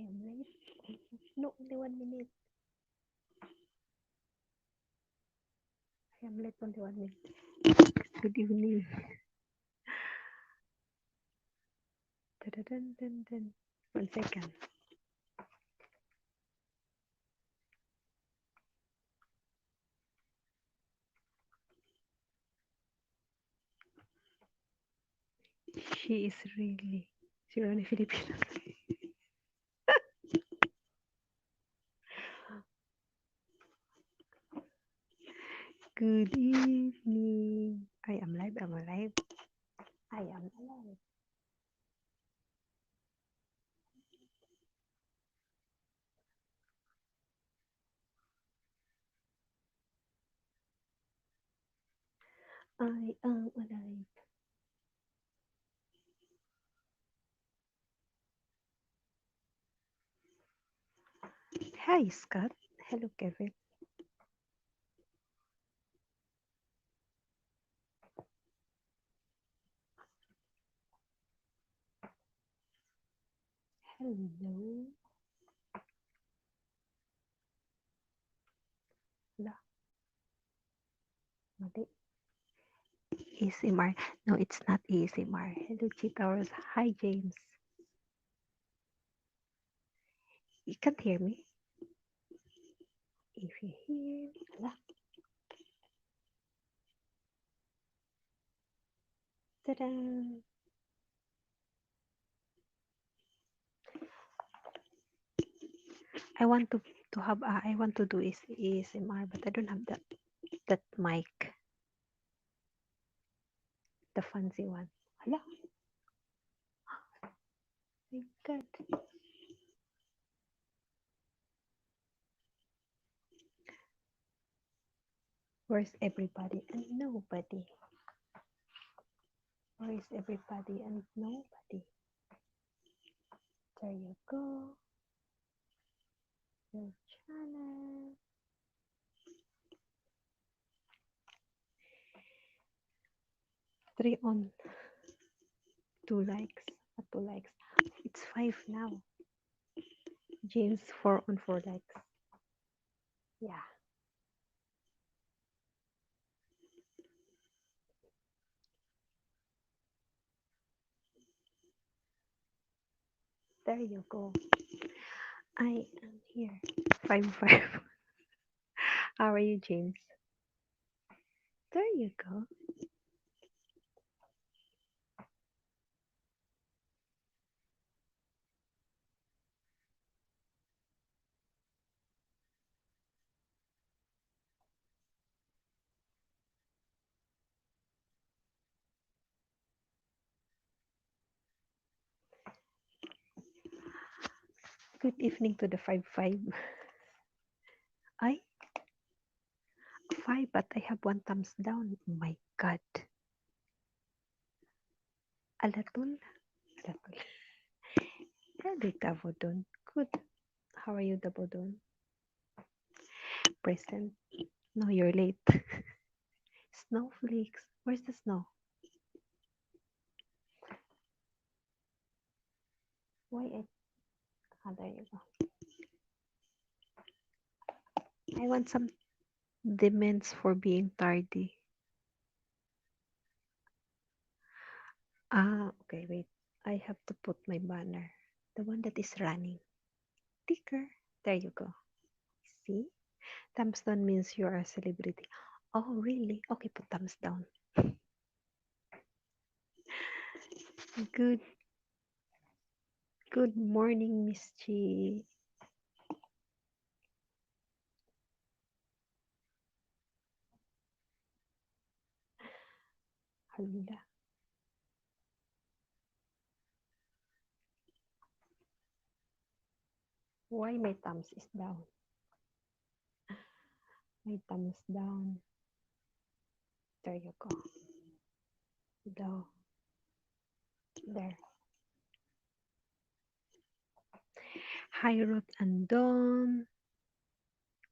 I am late. No, only 1 minute. I am late only 1 minute. Good evening. Dun, dun, dun. 1 second. She is really Filipino. Good evening. I am live. I'm alive. I am alive. I am alive. Hi, Scott. Hello, Kevin. Hello. La, mali. ASMR. No, it's not ASMR. Hello, Cheetahs. Hi, James. You can't hear me? If you hear, la, ta-da. I want to have I want to do is ASMR, but I don't have that mic, the fancy one. Hala, my God. Where's everybody and nobody? Where is everybody and nobody? There you go. Your channel. 3 on 2 likes. 2 likes. It's 5 now. James 4 on 4 likes. Yeah. There you go. I am here. 5. How are you, James? There you go. Good evening to the 5. I 5, but I have 1 thumbs down. Oh my God. Alatul. Alatul. Hello, Dabodon. Good. How are you, Dabodon? Present. No, you're late. Snowflakes. Where's the snow? Why I... Ah, there you go. I want some demons for being tardy. Ah, okay, wait. I have to put my banner. The one that is running. Ticker. There you go. See? Thumbs down means you are a celebrity. Oh, really? Okay, put thumbs down. Good. Good morning, Miss G. Hala. Why my thumbs is down? My thumbs down. There you go. Down. There. Hi, Ruth and Dawn.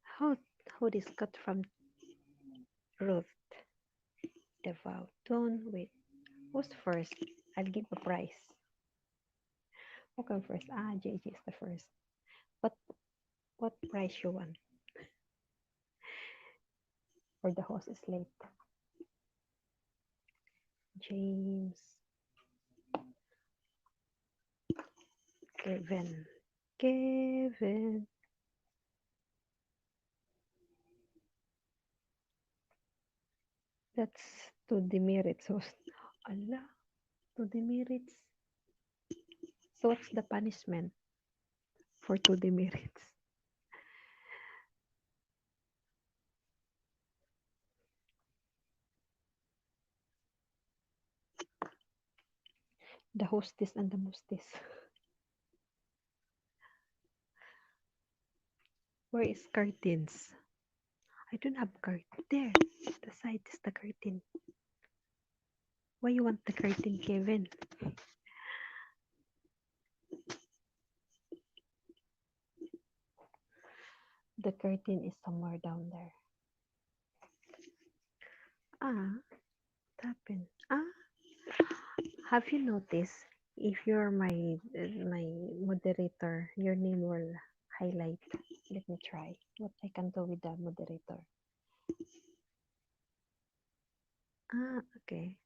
How this cut from Ruth? Devout. Dawn. Wait. Who's first? I'll give a prize. Who come first? Ah, JJ is the first. What what price you want? Or the host is late. James, Kevin, Kevin. That's to demerits host. Allah, to demerits. So what's the punishment for two demerits? The hostess and the mostess. Where is curtains? I don't have curtain. There, the side is the curtain. Why you want the curtain, Kevin? The curtain is somewhere down there. Ah, what happened? Ah, have you noticed? If you're my moderator, your name will highlight. Let me try what I can do with the moderator. Ah, okay.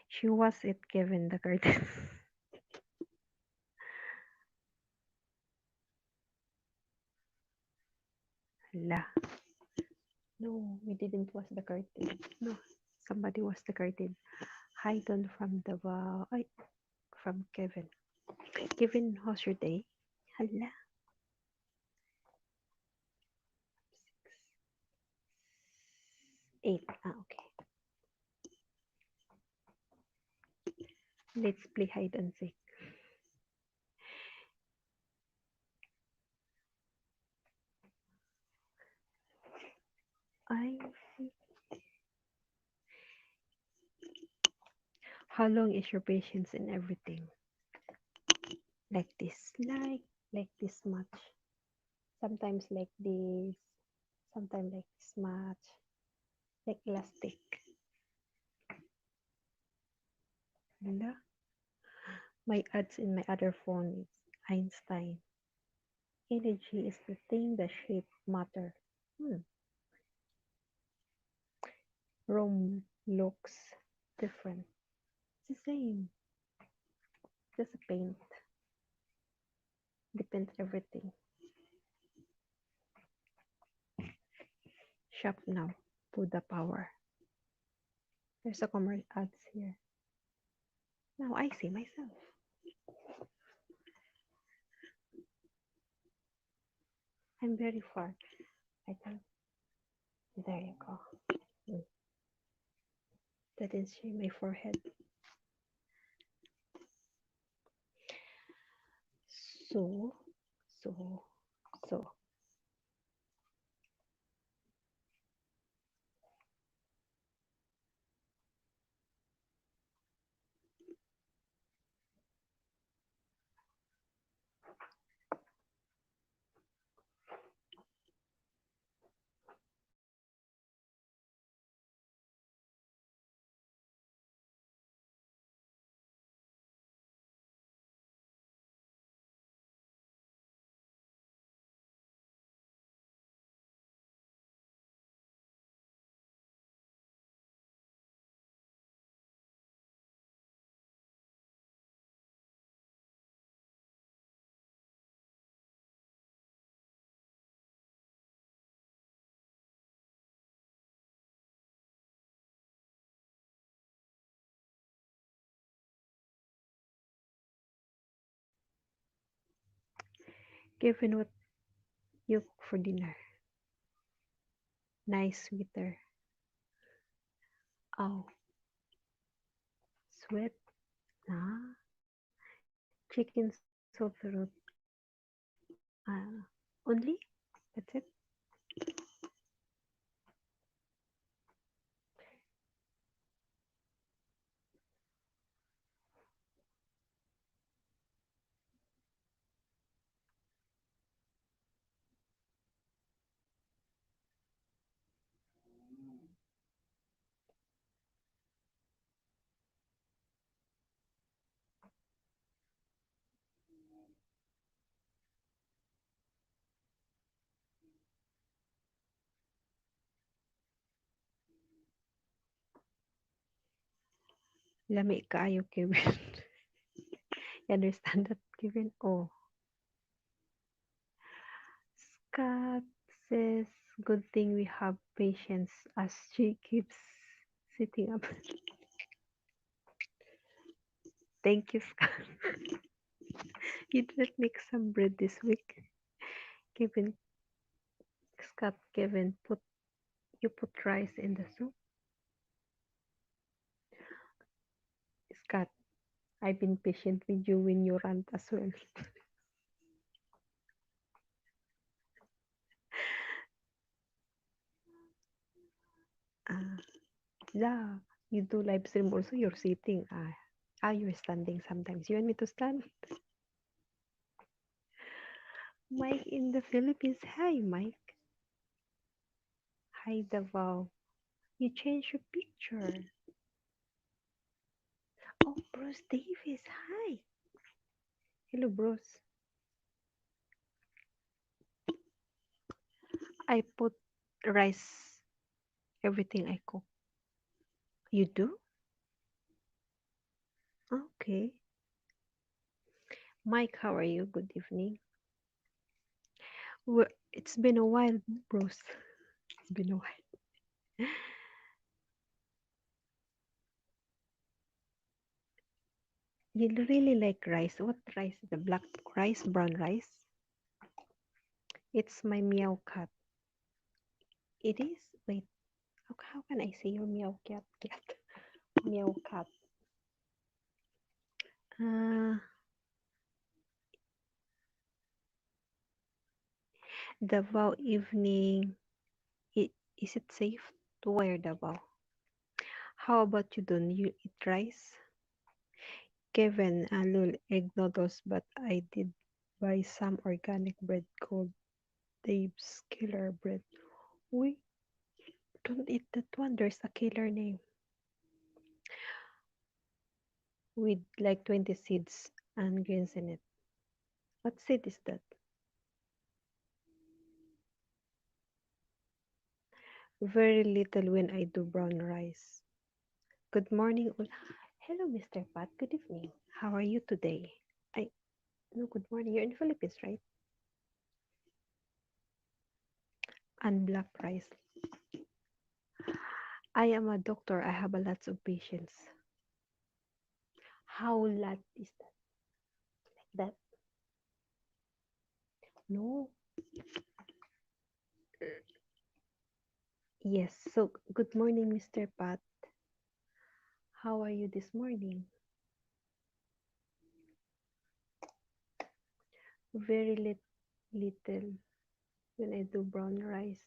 She was it, Kevin, the curtain. La. No, we didn't wash the curtain. No, somebody was the curtain. Hide on from the ay, from Kevin. Kevin, how's your day? Hala. 8. Ah, okay. Let's play hide and seek. I. How long is your patience in everything? Like this, like this much. Sometimes like this. Sometimes like this much. Like elastic. Hala. My ads in my other phone is Einstein. Energy is the thing that shape matter. Hmm. Rome looks different. It's the same. Just a paint. Depends everything. Shop now. To the power. There's a commercial ads here. Now I see myself. I'm very far. I think there you go. Mm. That is my forehead. So, so, so. Given what you cook for dinner. Nice sweeter. Oh, sweet. Ah, chicken soft fruit. Only? That's it? Lami kaayo, Kevin. You understand that, Kevin? Oh, Scott says, good thing we have patience as she keeps sitting up. Thank you, Scott. You didn't make some bread this week. Kevin, Scott, Kevin, you put rice in the soup. Scott, I've been patient with you when you rant as well. Ah, yeah, you do live stream also. You're sitting. You're standing sometimes. You want me to stand? Mike in the Philippines. Hi, Mike. Hi, Davao. You changed your picture. Oh, Bruce Davis. Hi. Hello, Bruce. I put rice, everything I cook. You do? Okay. Mike, how are you? Good evening. It's been a while, Bruce. It's been a while. You really like rice. What rice? The black rice, brown rice? It's my meow cat. It is? Wait, how can I say your meow cat? Cat. Meow cat. Uh, Davao evening. I- Is it safe to wear Davao? How about you, Don? You eat rice? Kevin, Alul, egg noodles, but I did buy some organic bread called Dave's Killer Bread. We don't eat that one. There's a killer name with like 20 seeds and grains in it. What seed is that? Very little when I do brown rice. Good morning. Hello, Mr. Pat. Good evening. How are you today? I no, good morning. You're in Philippines, right? And black rice. I am a doctor. I have a lots of patients. How lot is that? Like that? No. Yes. So, good morning, Mr. Pat. How are you this morning? Very little when I do brown rice.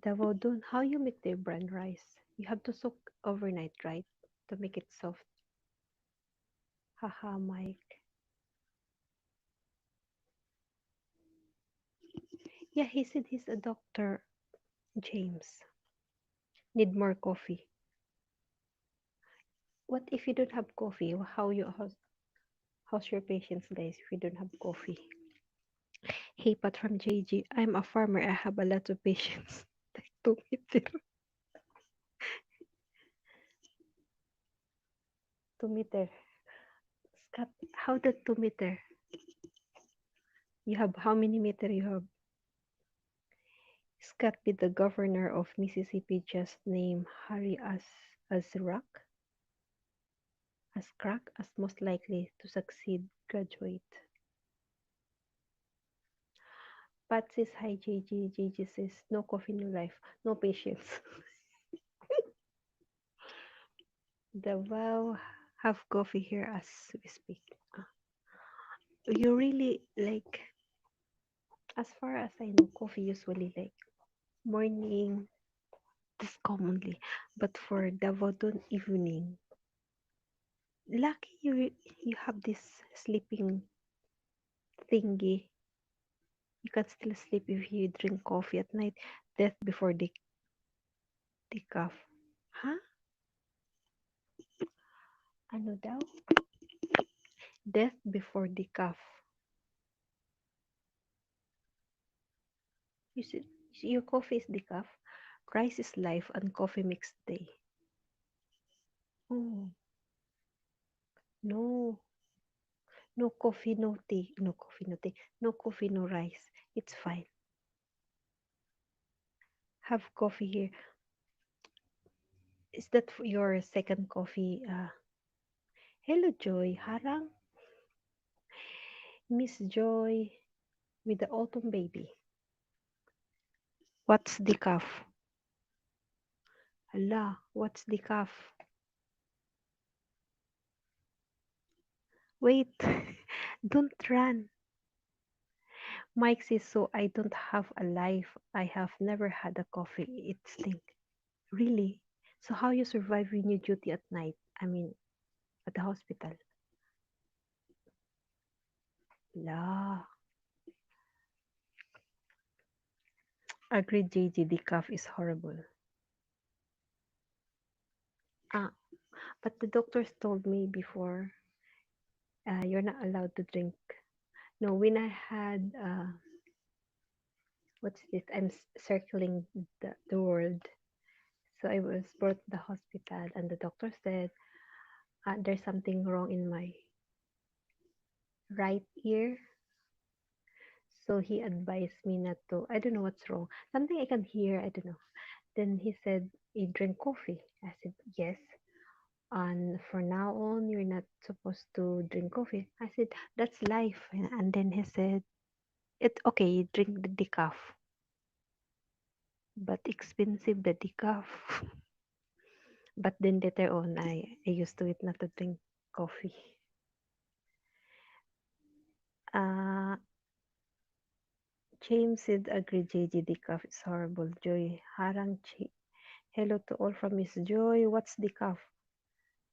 Davodun, how you make the brown rice? You have to soak overnight, right? To make it soft. Haha, Mike. Yeah, he said he's a doctor, James. Need more coffee. What if you don't have coffee? How's your patience, guys, if you don't have coffee? Hey, Pat from JG. I'm a farmer. I have a lot of patience. Like 2 meter. 2 meter. Scott, how the 2 meter? You have how many meter you have? Scott be the governor of Mississippi just named Harry as rock, as crack, as most likely to succeed graduate. Pat says hi JG. JG says no coffee, no life, no patience. The wow have coffee here as we speak. You really like, as far as I know, coffee usually like morning, this commonly, but for Davotun evening, lucky you have this sleeping thingy. You can still sleep if you drink coffee at night. Death before the cough. Huh? Ano daw? Death before the cough. You see, your coffee is the cough. Rice is life and coffee makes day. Oh. No, no coffee, no tea. No coffee, no tea. No coffee, no rice. It's fine. Have coffee here. Is that your second coffee? Hello, Joy. Harang, Miss Joy with the autumn baby. What's the calf? Allah, what's the calf? Wait, don't run. Mike says so. I don't have a life. I have never had a coffee. It stinks. Really? So how you survive when you duty at night? I mean, at the hospital. La. Agreed, JJ. The cough is horrible. Ah, but the doctors told me before, you're not allowed to drink. No, when I had, what's this? I'm circling the world. So I was brought to the hospital, and the doctor said, there's something wrong in my right ear. So he advised me not to. I don't know what's wrong. Something I can hear. I don't know. Then he said, "You drink coffee." I said, "Yes." And for now on, you're not supposed to drink coffee. I said, "That's life." And then he said, "It okay. You drink the decaf, but expensive the decaf." But then later on, I used to it not to drink coffee. Uh, James said, "Agree, JJ. Decaf is horrible." Joy Harang hello to all from Miss Joy. What's decaf?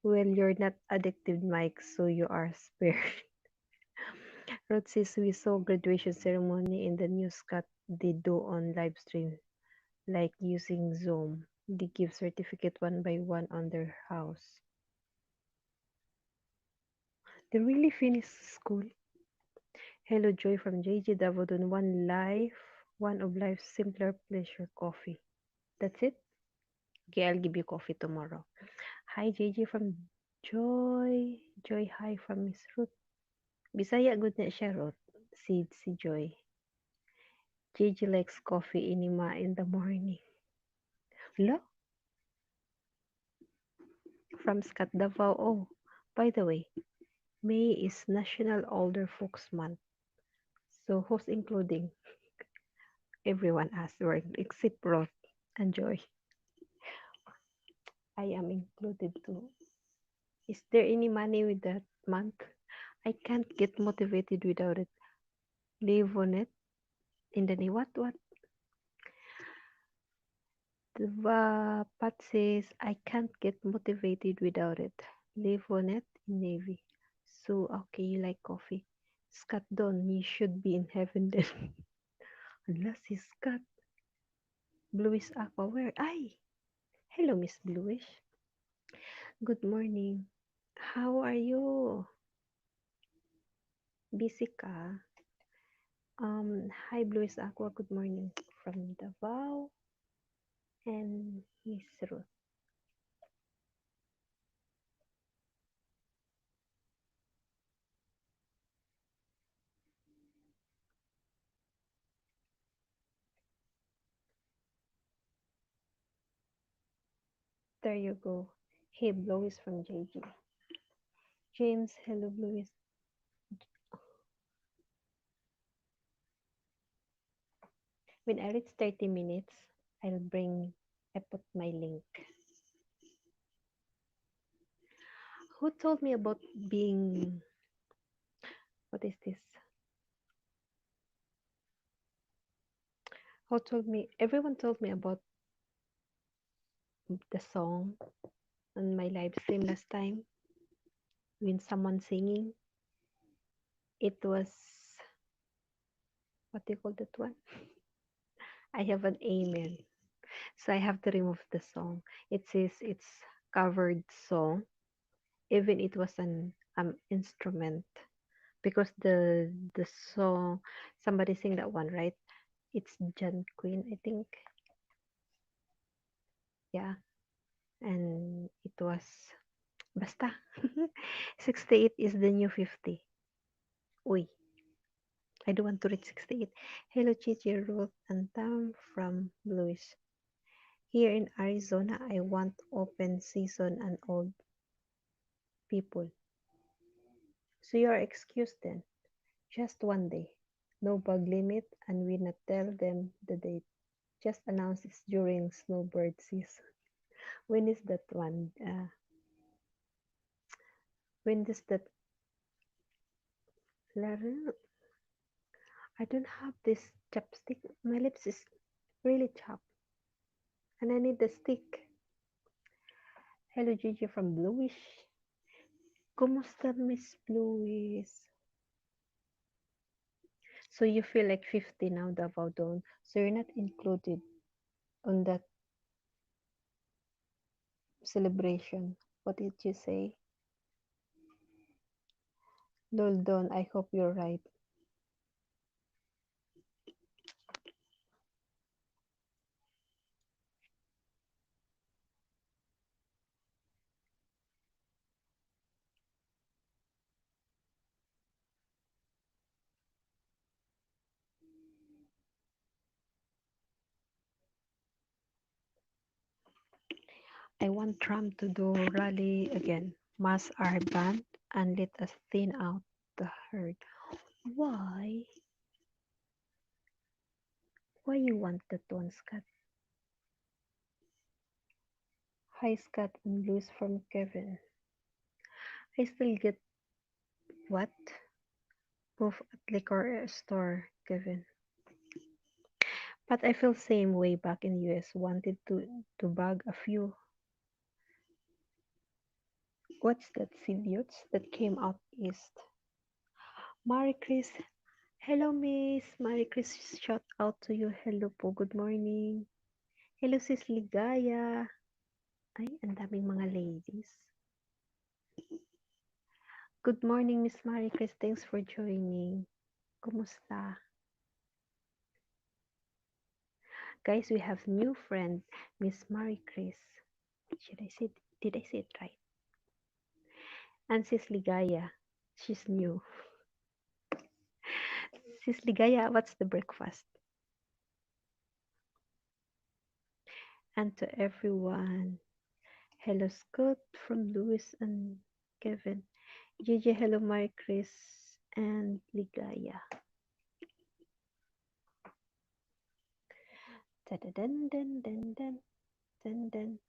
Well, you're not addicted, Mike, so you are spared. Ruth says we saw graduation ceremony in the newscast they do on live stream, like using Zoom. They give certificate one by one on their house. They really finish school. Hello, Joy from JJ Davodon. One of life's simpler pleasure, coffee. That's it. Okay, I'll give you coffee tomorrow. Hi, JJ from Joy. Joy, hi from Miss Ruth. Bisaya good na siya, Ruth. Si Joy. JJ likes coffee inima in the morning. Hello? From Scott Davao. Oh, by the way, May is National Older Folks Month. So who's including everyone as well except Ruth and Joy? I am included too. Is there any money with that month? I can't get motivated without it. Live on it. In the name, what? Pat says, I can't get motivated without it. Live on it in Navy. So, okay, you like coffee. Scott Don, you should be in heaven then. Unless si Scott. Bluish Aqua, where? Ay! Hello, Miss Bluish. Good morning. How are you? Busy ka? Hi, Bluish Aqua. Good morning from Davao and Miss Ruth. There you go. Hey, Bluish from JG. James, hello, Bluish. When I reach 30 minutes, I put my link. Who told me about being, what is this? Everyone told me about the song on my live stream last time when someone singing. It was, what do you call that one? I have an amen. So I have to remove the song. It says it's covered song, even it was an instrument. Because the song, somebody sing that one, right? It's John Quinn, I think. Yeah. And it was Basta. 68 is the new 50. Uy, I don't want to reach 68. Hello, Chichi, Ruth, and Tam from Louis. Here in Arizona, I want open season and old people. So you're excused then. Just one day. No bug limit, and we not tell them the date. Just announce it's during snowbird season. When is that one? When does that? Laro? I don't have this chopstick. My lips is really chapped, and I need the stick. Hello, Gigi from Bluish. Kumusta, Miss Bluish? So you feel like 50 now, Davao Dawn. So you're not included on that celebration. What did you say? Lol, Dawn, I hope you're right. I want Trump to do rally again. Mass our band and let us thin out the herd. Why? Why you want that one, Scott? Hi, Scott and Blues from Kevin. I still get what? Proof at liquor store, Kevin. But I feel same way back in US. Wanted to bag a few. What's that idiots that came out east? Mary Chris. Hello, Miss. Mary Chris, shout out to you. Hello po. Good morning. Hello, Sis Ligaya. Ay, ang daming mga ladies. Good morning, Miss Mary Chris. Thanks for joining. Kumusta? Guys, we have new friend, Miss Mary Chris. Did I say it right? And Sis Ligaya. She's new. Sis Ligaya, what's the breakfast? And to everyone, hello Scott from Lewis and Kevin. JJ, hello Mary Chris and Ligaya. Da-da-dun, dun, dun, dun, dun, dun.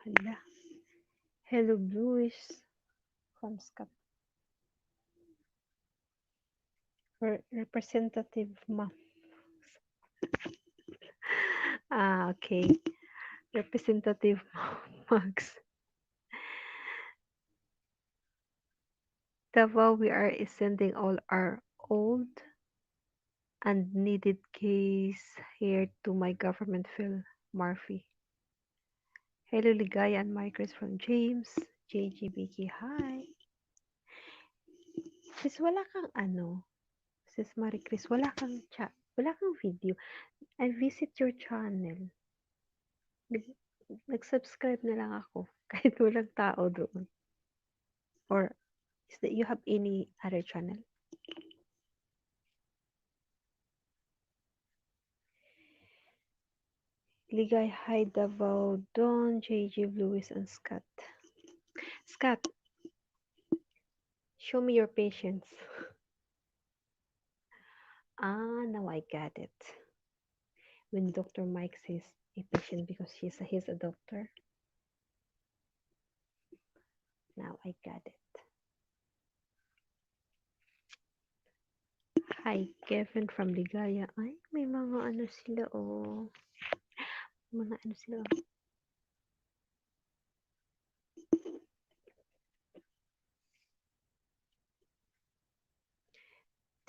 Hala. Hello Bluish from Scott. Representative Ma. Okay. Representative Max. Davao, we are sending all our old and needed case here to my government Phil Murphy. Hello Ligaya and Micros from James. JG Vicky, hi. Sis, wala kang ano. Sis Marie Chris, wala kang chat. Wala kang video. I visit your channel. Nag- Nag-subscribe na lang ako. Kahit walang tao doon. Or is that you have any other channel? Ligay, hi Davao, Don, JG, Lewis, and Scott. Scott, show me your patience. Now I got it. When Dr. Mike says a patient because he's a doctor. Now I got it. Hi, Kevin from Ligaya. Ay, may mga ano sila, oh. Mga ano sila, oh.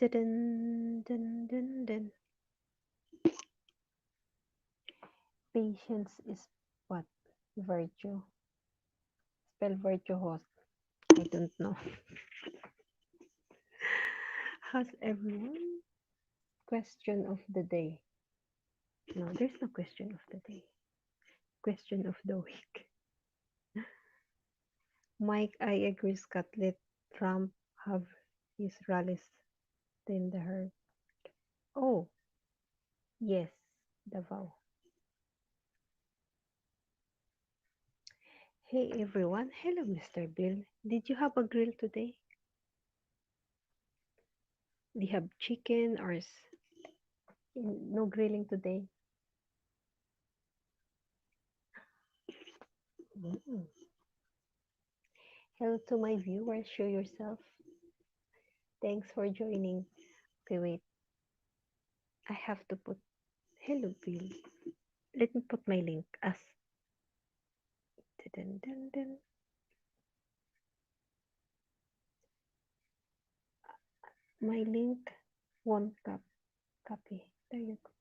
Dun, dun, dun, dun. Patience is what? Virtue. Spell virtuous. I don't know. How's everyone? Question of the day. No, there's no question of the day. Question of the week. Mike, I agree. Scott, let Trump have his rallies in the herd. Oh, yes, Davao. Hey everyone. Hello, Mr. Bill. Did you have a grill today? Do you have chicken or no grilling today? Mm. Hello to my viewers. Show yourself. Thanks for joining. Okay, wait. I have to put hello, Bill. Let me put my link as dun, dun, dun. My link won't copy. There you go.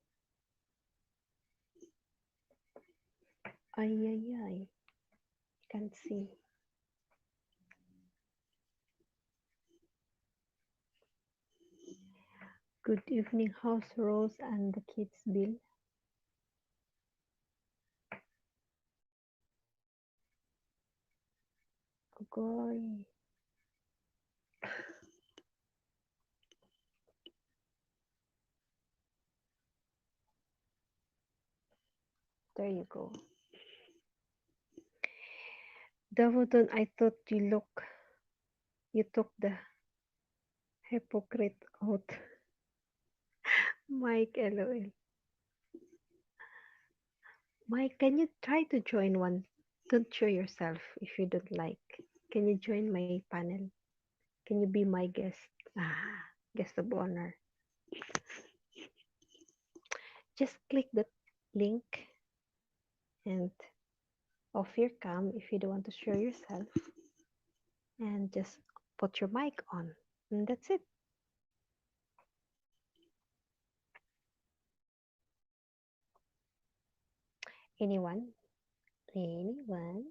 Ay, ay, ay. Can't see. Good evening, House Rose and the kids, Bill. Goy. There you go. Davudon, I thought you took the hypocrite out. Mike, LOL. Mike, can you try to join one? Don't show yourself if you don't like. Can you join my panel? Can you be my guest? Ah, guest of honor. Just click the link and off your cam if you don't want to show yourself and just put your mic on. And that's it. Anyone? Anyone?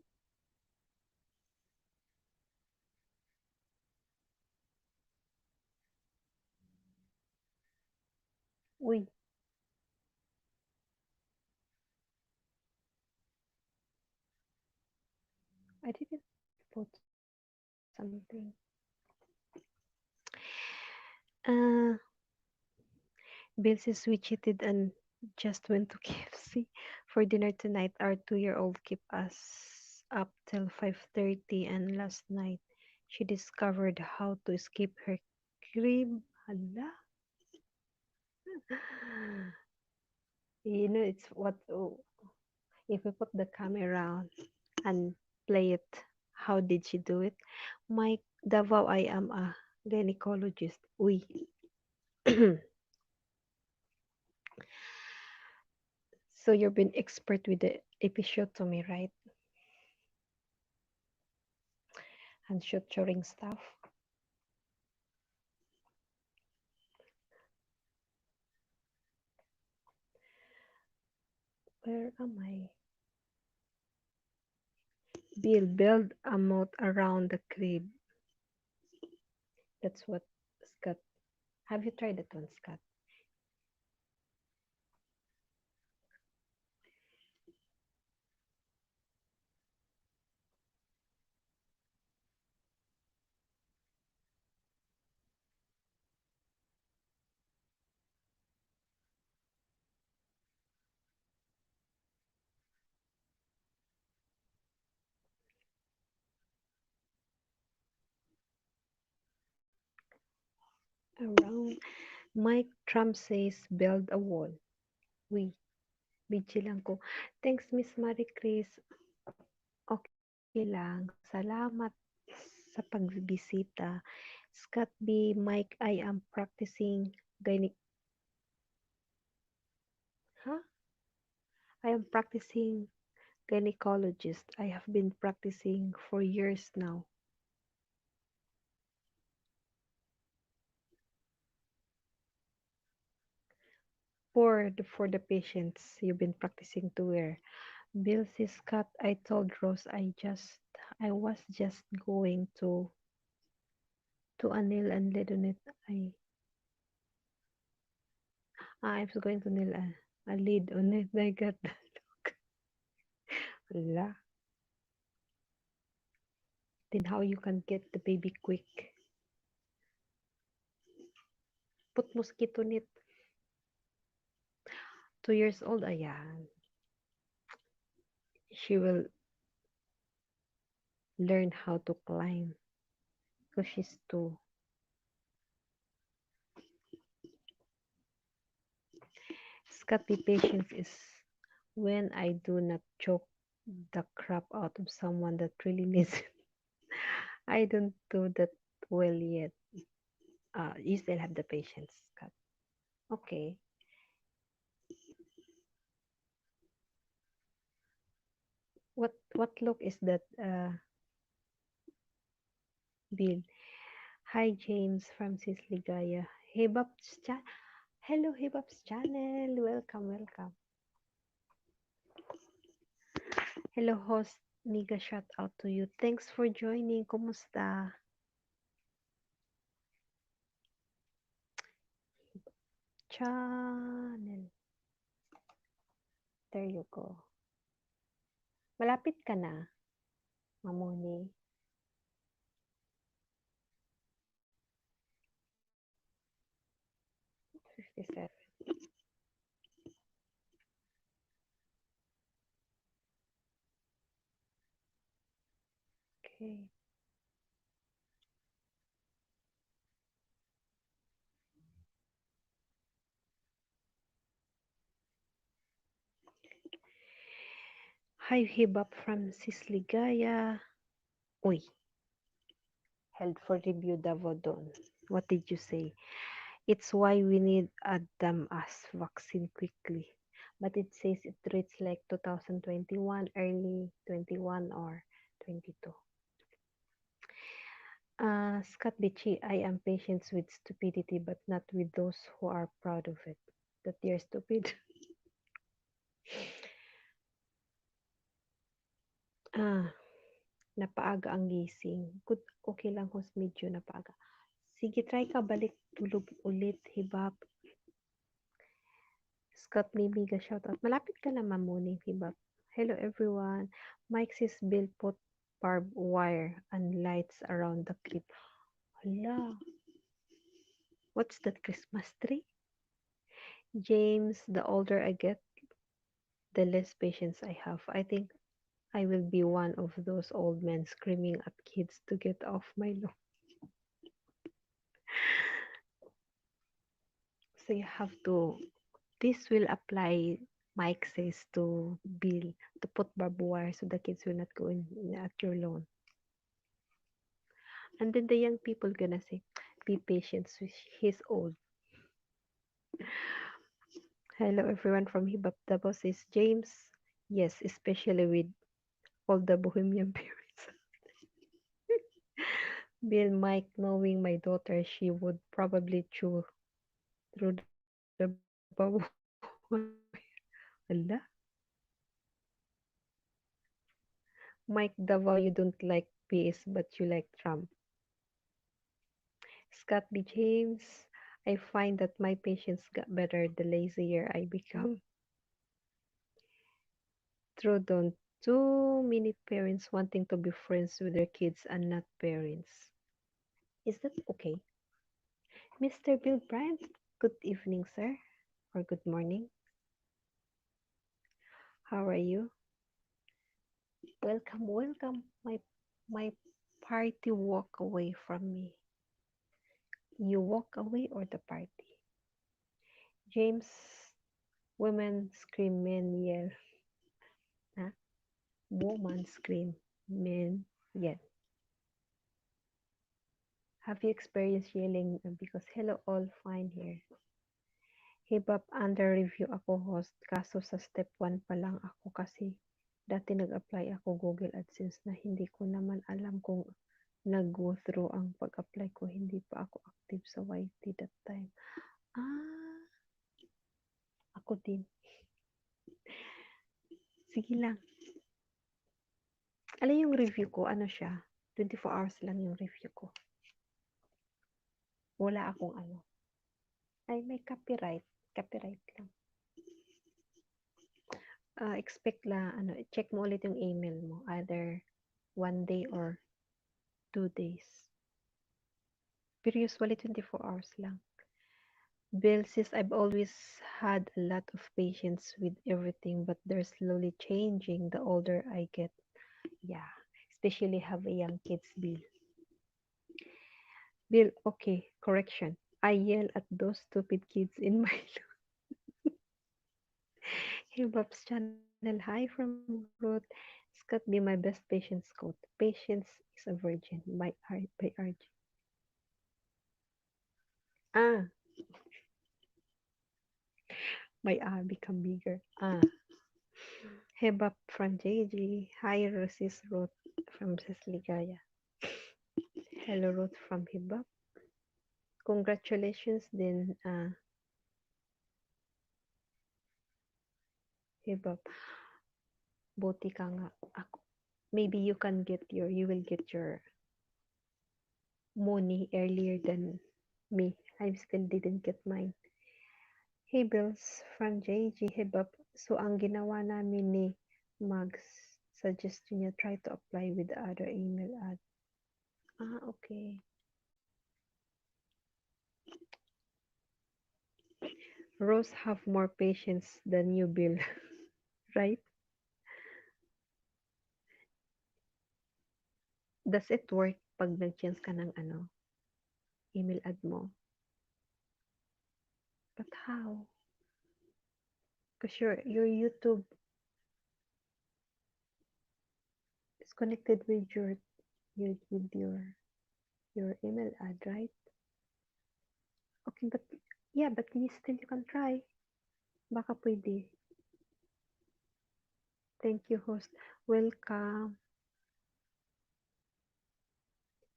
Uy, I didn't put something. Uh, Bill says we cheated and just went to KFC for dinner tonight. Our 2-year-old kept us up till 5:30 and last night she discovered how to escape her crib. Hala. It's what if we put the camera and play it. How did she do it? Mike Davao, I am a gynecologist. Uy. So you've been expert with the episiotomy, right? And suturing stuff. Where am I? Bill, build a moat around the crib. That's what Scott. Have you tried that one, Scott? Around. Mike Trump says build a wall. We, busy lang ko. Thanks, Miss Marie Chris. Okay lang. Salamat sa pagbisita. Scott B. Mike, I am practicing gyne- huh? I am practicing gynecologist. I have been practicing for years now. for the patients you've been practicing to wear. Bill says, Scott, I told Rose I was just going to a nail and lead on it. I was going to nail a lead on it. I got the look. Wala. Then how you can get the baby quick? Put mosquito net. 2 years old, ayan. She will learn how to climb because she's two. Scott, be patient is when I do not choke the crap out of someone that really needs it. I don't do that well yet. You still have the patience, Scott. Okay. What look is that, Bill? Hi, James from Sisligaya. Hibab's Hello, Hibab's channel. Welcome, welcome. Hello, host. Mega shout out to you. Thanks for joining. Kumusta? Channel. There you go. Malapit ka na, Mamoni. 57. Okay. Hi, Hibab from Sisligaya. Uy, held for review Davodon. What did you say? It's why we need a DAMAS vaccine quickly. But it says it rates like 2021, early 21 or 22. Scott Bichi, I am patient with stupidity, but not with those who are proud of it. That you're stupid. Ah, napaaga ang gising. Good, okay lang host, medyo napaaga. Sige, try ka balik tulog ulit, hibab. Scott Mimiga, shout out. Malapit ka na mamuning, hibab. Hello everyone. Mike says Bill put barbed wire and lights around the clip. Hala. What's that Christmas tree? James, the older I get, the less patience I have. I think I will be one of those old men screaming at kids to get off my lawn. So you have to, this will apply, Mike says, to Bill, to put barbed wire so the kids will not go in at your lawn. And then the young people gonna say, be patient, so he's old. Hello everyone from Hibab Davao says, James, yes, especially with all the bohemian parents. Bill, Mike, knowing my daughter, she would probably chew through the bubble. Ala? Mike Davao, you don't like PS, but you like Trump. Scott B. James, I find that my patience got better the lazier I become. True, don't too many parents wanting to be friends with their kids and not parents. Is that okay? Mr. Bill Bryant, good evening, sir, or good morning. How are you? Welcome, welcome. My party walk away from me. You walk away or the party? James, women scream, men yell. Huh? Woman scream, men yell. Have you experienced yelling? Because hello all, fine here. Hibap under review ako host, kaso sa step 1 pa lang ako kasi dati nag-apply ako Google AdSense na hindi ko naman alam kung nag-go through ang pag-apply ko. Hindi pa ako active sa YT that time. Ah, Ako din. Sige lang. Alam yung review ko, ano siya? 24 hours lang yung review ko. Wala akong ano. Ay, may copyright. Copyright lang. Expect lang, ano, check mo ulit yung email mo. Either 1 day or 2 days. Pero usually 24 hours lang. Bill says, I've always had a lot of patience with everything, but they're slowly changing the older I get. Yeah, especially have a young kids, Bill. Bill, okay, correction. I yell at those stupid kids in my Hey Bob's channel. Hi from Ruth. Scott, be my best patience quote. Patience is a virgin. By RG. Ah, my become bigger. Hey Bob from JG. Hi Rosis Ruth from Sesligaya. Hello Ruth from Hibab. Congratulations din Hibab. Buti ka nga. Ako. Maybe you will get your money earlier than me. I still didn't get mine. Hey Bills from JG Hibab. So ang ginawa namin ni Mags, suggestion niya try to apply with the other email ad. Okay. Rose have more patience than you, Bill. Right? Does it work pag nag-change ka ng email ad mo? But how? Because your YouTube is connected with your email ad, right? Okay, but yeah, but you can try. Baka pwede. Thank you, host. Welcome.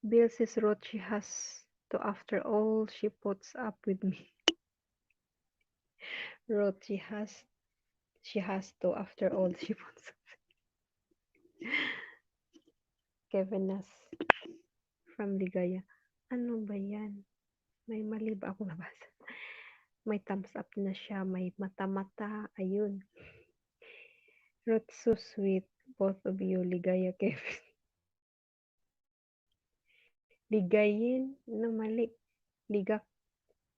Bill says wrote she has to after all she puts up with me. Wrote she has to after all she puts up. Kevin Nas from Ligaya. Ano ba yan? May mali ba akong nabasa? May thumbs up na siya. May mata-mata. Ayun. Wrote so sweet. Both of you. Ligaya, Kevin. Ligayin na mali. Liga,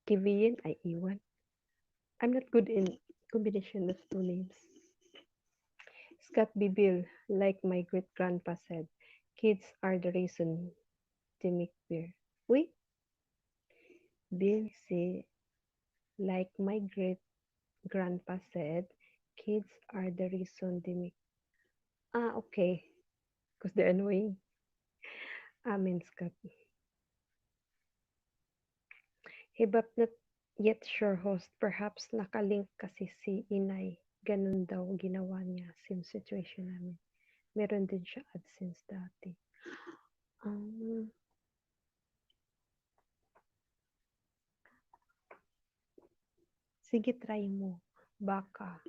Kevin. Ay, iwan. I'm not good in combination of two names. Scott B. Bill, like my great-grandpa said, kids are the reason they make beer. Wait. Bill say, like my great-grandpa said, kids are the reason they make... Okay. Because they're annoying. Amen, Scott. Hibap not yet sure host. Perhaps nakalink kasi si Inay. Ganun daw ginawa niya. Same situation namin. Meron din siya AdSense dati. Sige, try mo. Baka.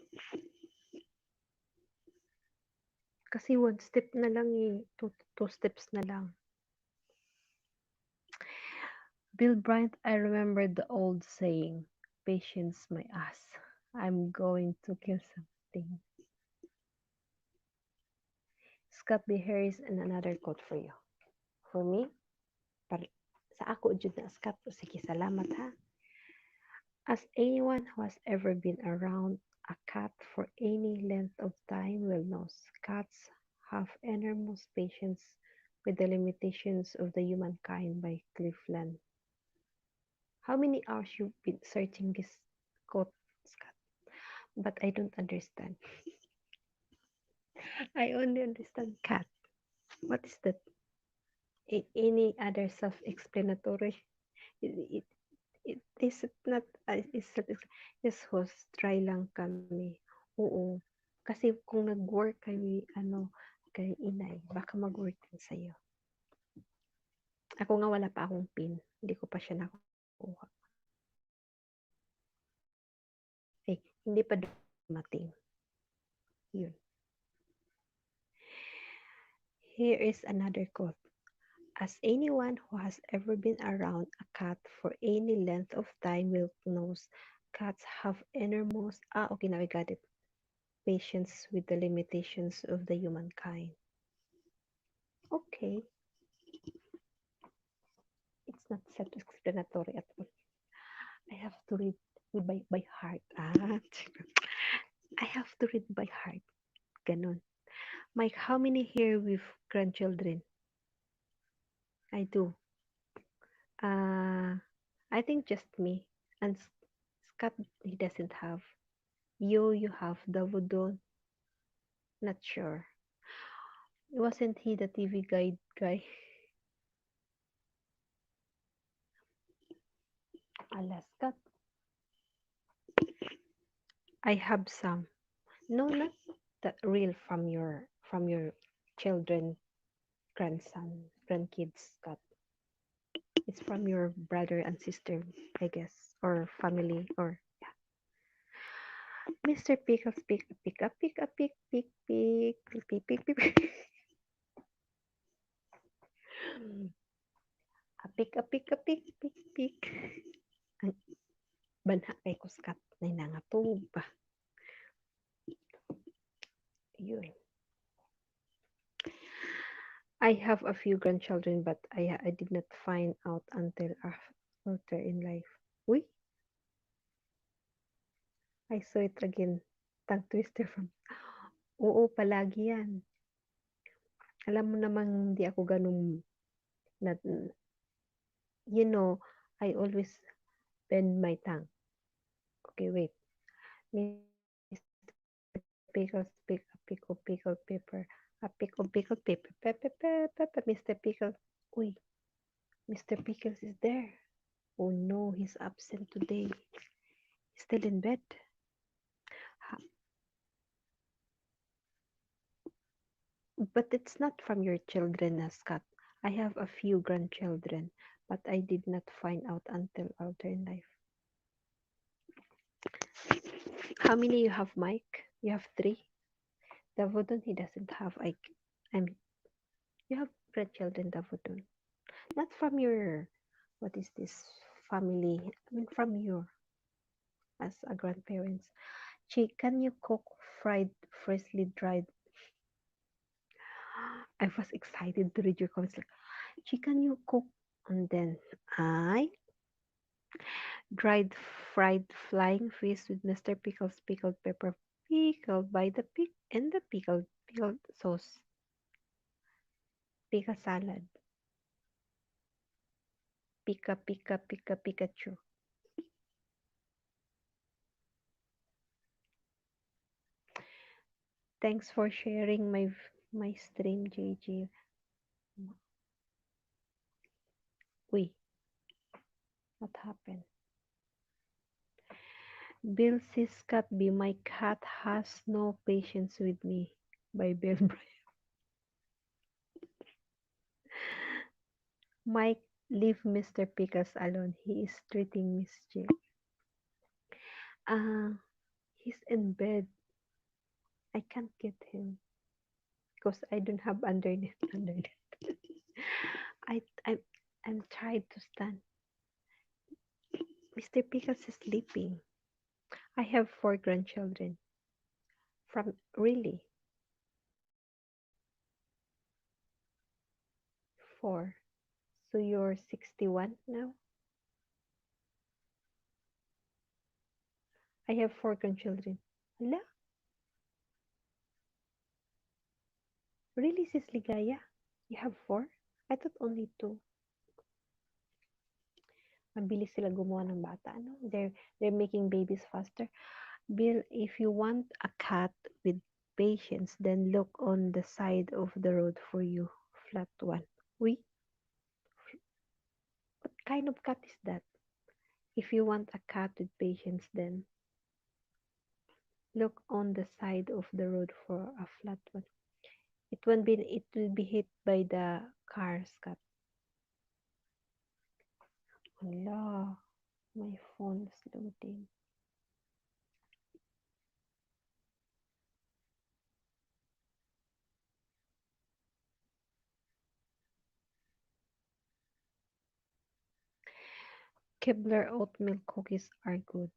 Kasi one step na lang eh. Two steps na lang. Bill Bryant, I remember the old saying, patience my ass. I'm going to kill something. Scott B. Harris and another quote for you. For me, sa ako jud na Scott. Sige, salamat ha. As anyone who has ever been around a cat for any length of time will know, cats have enormous patience with the limitations of the humankind by Cleveland. How many hours you've been searching this quote, Scott? But I don't understand. I only understand cat. What is that? Any other self-explanatory? It, it is not, yes host, try lang kami. Oo. Kasi kung nag-work kay, kay inay, baka mag-work din sa'yo. Ako nga wala pa akong pin. Hindi ko pa siya nakuha. Eh, Hindi pa dumating. Yun. Here is another quote. As anyone who has ever been around a cat for any length of time will knows, cats have enormous, okay, now I got it, patience with the limitations of the humankind. Okay, it's not self-explanatory at all. I have to read by heart. I have to read by heart. Ganon. Mike, how many here with grandchildren? I do. Uh, I think just me. And Scott, he doesn't have. You have Davudon. Not sure. Wasn't he the TV guide guy? Alaska. I have some. No, not the real from your children, grandson, grandkids, Scott. It's from your brother and sister, I guess, or family, or Mr. Pickles, pick, pick up, pick up, pick, pick, pick, pick, pick, pick, pick, pick. A pick, a pick, a pick, pick, pick. Ang banha kay kuskat na nangatub ba? Yun. I have a few grandchildren, but I did not find out until after in life. Uy, I saw it again. Tongue twister from... Oo, palagi yan. Alam mo namang hindi ako ganun... Na, you know, I always bend my tongue. Okay, wait. Mr. Pickles, pick a pickle, pickle, pepper. A pickle, pickle, pepper, pepper, pepper, pepper. Mr. Pickle. Uy, Mr. Pickles is there. Oh no, he's absent today. He's still in bed. But it's not from your children, Scott. I have a few grandchildren, but I did not find out until later in life. How many you have, Mike? You have three. Davodon, he doesn't have. I'm. You have grandchildren, Davodon. Not from your. What is this family? I mean, from your as a grandparents. Can you cook fried, freshly dried? I was excited to read your comments. Like, can you cook? And then I dried fried flying fish with Mr. Pickle's pickled pepper, pickled by the pick and the pickled sauce, pica salad, pica Pikachu. Thanks for sharing my stream, JJ. Uy, what happened? Bill Siskatby, my cat has no patience with me. By Bill Bryant. Mike, leave Mr. Pickles alone. He is treating mischief. He's in bed. I can't get him because I don't have underneath. I I'm I'm trying to stand. Mr. Pickles is sleeping. I have four grandchildren. From really four. So you're 61 now? I have four grandchildren. Hala, really, Sis Ligaya? You have four? I thought only two. Mabilis sila gumawa ng bata. Ano? They're making babies faster. Bill, if you want a cat with patience, then look on the side of the road for you. Flat one. We? What kind of cat is that? If you want a cat with patience, then look on the side of the road for a flat one. It will be hit by the cars, cat. Hala, my phone is loading. Kibler oatmeal cookies are good.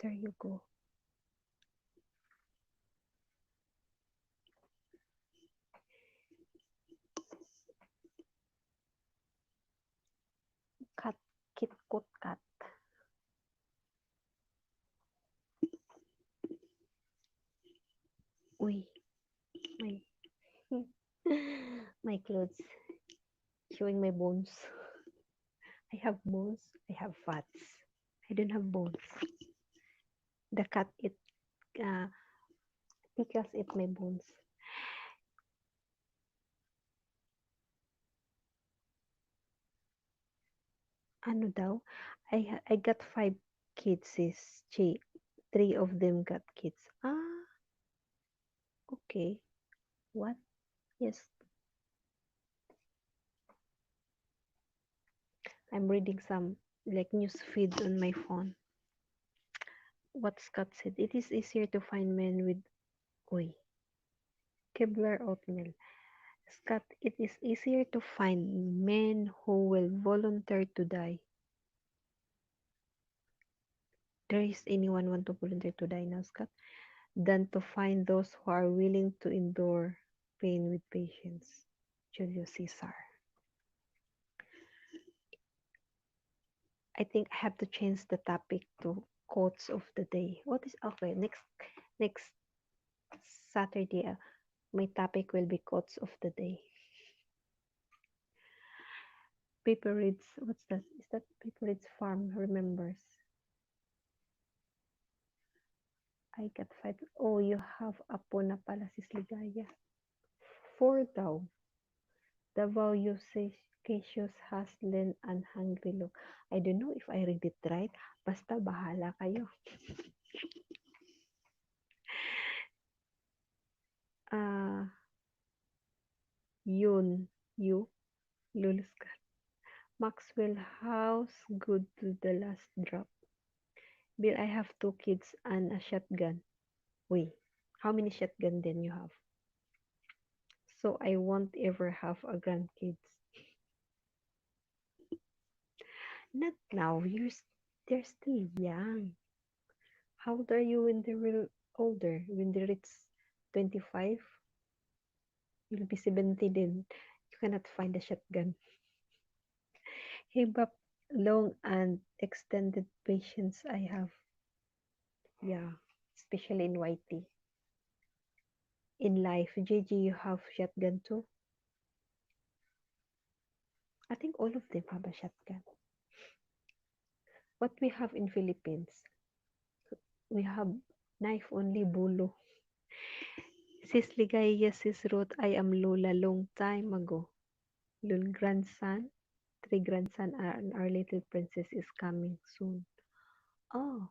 There you go. Cat, Kit Kat. Uy, my my clothes showing my bones. I have bones. I have fats. I don't have bones. The cat it uh, pickles eat my bones. Ano daw? I got five kids, sis. Three of them got kids. Ah, okay. What? Yes, I'm reading some like news feed on my phone. What Scott said, it is easier to find men with oy, Kibler oatmeal. Scott, it is easier to find men who will volunteer to die. There is anyone want to volunteer to die now, Scott, than to find those who are willing to endure pain with patience. Julius Caesar. I think I have to change the topic to quotes of the day. What is okay? Next Saturday, my topic will be quotes of the day. Paper Reads, what's that? Is that Paper Reads Farm remembers? I got five. Oh, you have apo na pala sis Ligaya. Four daw. Davao Cassius Haslin and Hungry Look. I don't know if I read it right. Basta bahala kayo. Ah, yun. You. Luluska. Maxwell House. Good to the last drop. Bill, I have two kids and a shotgun. Wait, how many shotgun then you have? So I won't ever have a grandkids. Not now. They're still young. How old are you when they were older? When they reach 25, you'll be 70 then. You cannot find a shotgun. Hey, but long and extended patience I have. Yeah, especially in YT. In life, JJ, you have shotgun too? I think all of them have a shotgun. What we have in Philippines, we have knife only bulo. Sis Ligaya, sis wrote, I am Lola long time ago. Lul grandson, three grandson, and our little princess is coming soon. Oh,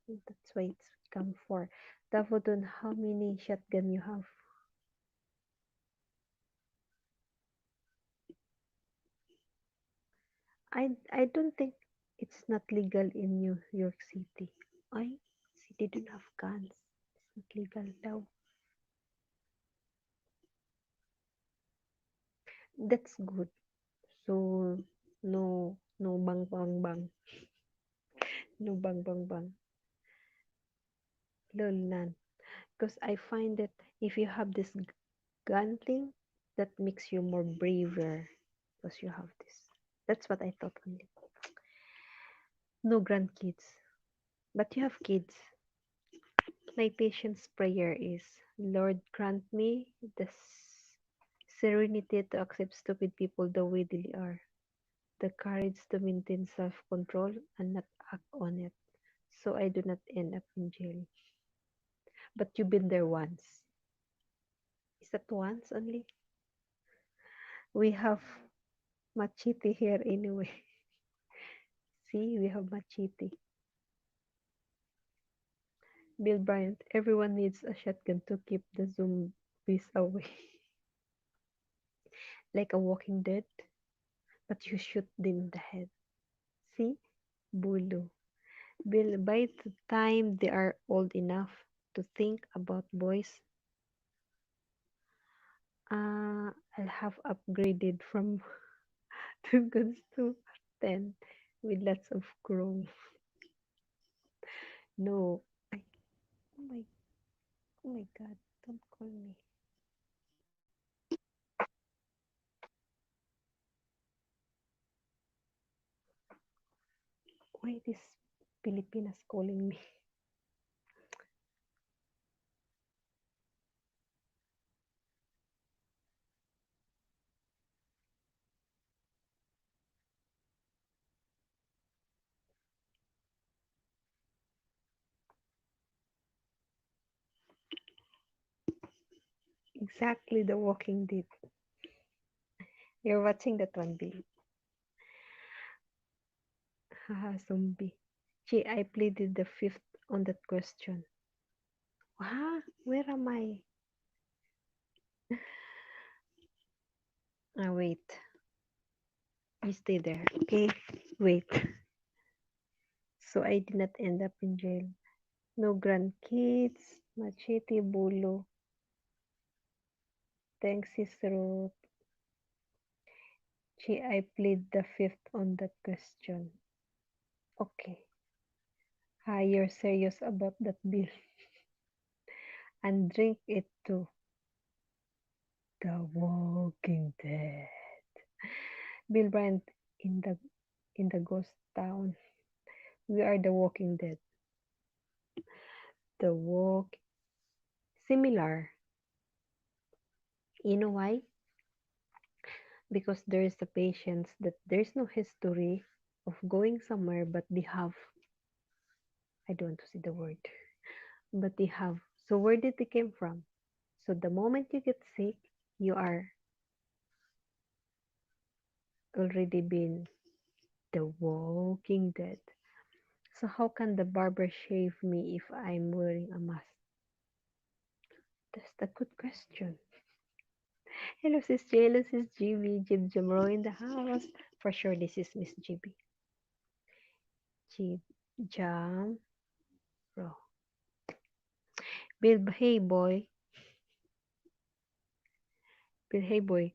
that's why it's come for. Davodon, how many shotgun you have? I don't think it's not legal in New York City. I city don't have guns. It's not legal daw. That's good. So no bang bang bang. No bang bang bang. Lol none. Because I find that if you have this gun thing, that makes you more braver because you have this. That's what I thought only. No grandkids, but you have kids. My patient's prayer is, Lord, grant me the serenity to accept stupid people the way they are, the courage to maintain self-control and not act on it, so I do not end up in jail. But you've been there once. Is that once only? We have machete here anyway. See, we have machete. Bill Bryant, everyone needs a shotgun to keep the zombies away. Like a walking dead, but you shoot them in the head. See? Bulu. Bill, by the time they are old enough to think about boys, I'll have upgraded from two goods to 10 with lots of chrome. No. I, oh my, oh my god, don't call me. Why this Filipinas calling me? Exactly, The Walking Dead. You're watching that one, Bill. Haha, zombie. Gee, I pleaded the fifth on that question. Huh? Where am I? Wait. You stay there, okay? Wait. So I did not end up in jail. No grandkids. Machete bulo. Thanks, his road. Gee, I plead the fifth on that question. Okay. Hi, you're serious about that bill. And drink it too. The Walking Dead. Bill Bryant in the ghost town. We are the Walking Dead. The walk similar. You know why? Because there is the patients that there's no history of going somewhere, but they have. I don't want to see the word, but they have. So where did they came from? So the moment you get sick, you are already been the Walking Dead. So how can the barber shave me if I'm wearing a mask? That's the good question. Hello, Sis J. Hello, Sis GB. Jib Jamro in the house. For sure, this is Miss GB. Jib Jam Ro. Bill, hey boy. Bill, hey boy.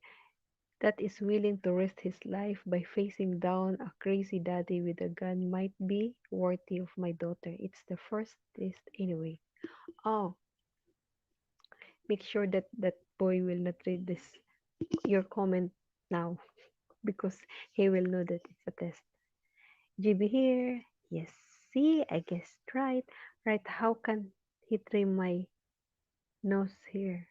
That is willing to risk his life by facing down a crazy daddy with a gun might be worthy of my daughter. It's the first test anyway. Oh, make sure that that boy will not read this your comment now because he will know that it's a test. GB here. Yes. See, I guessed right. Right. How can he trim my nose here?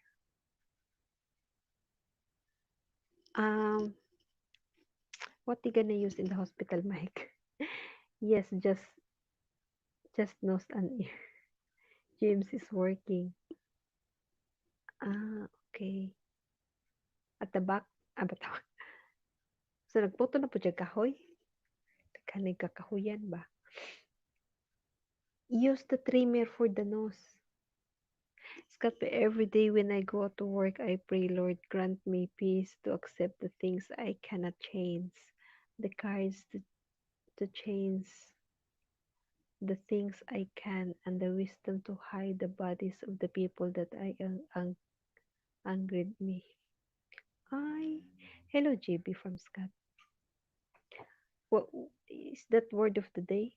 Um, what you gonna use in the hospital, Mike? Yes, just nose and ear. James is working. Okay. At the back. Ba't so nagputo na po dyan kahoy? Kanay kakahuyan ba? Use the trimmer for the nose. Scott, every day when I go to work, I pray, Lord, grant me peace to accept the things I cannot change, the courage to change the things I can, and the wisdom to hide the bodies of the people that angered me. Hi. Hello, JB from Scott. What is that word of the day?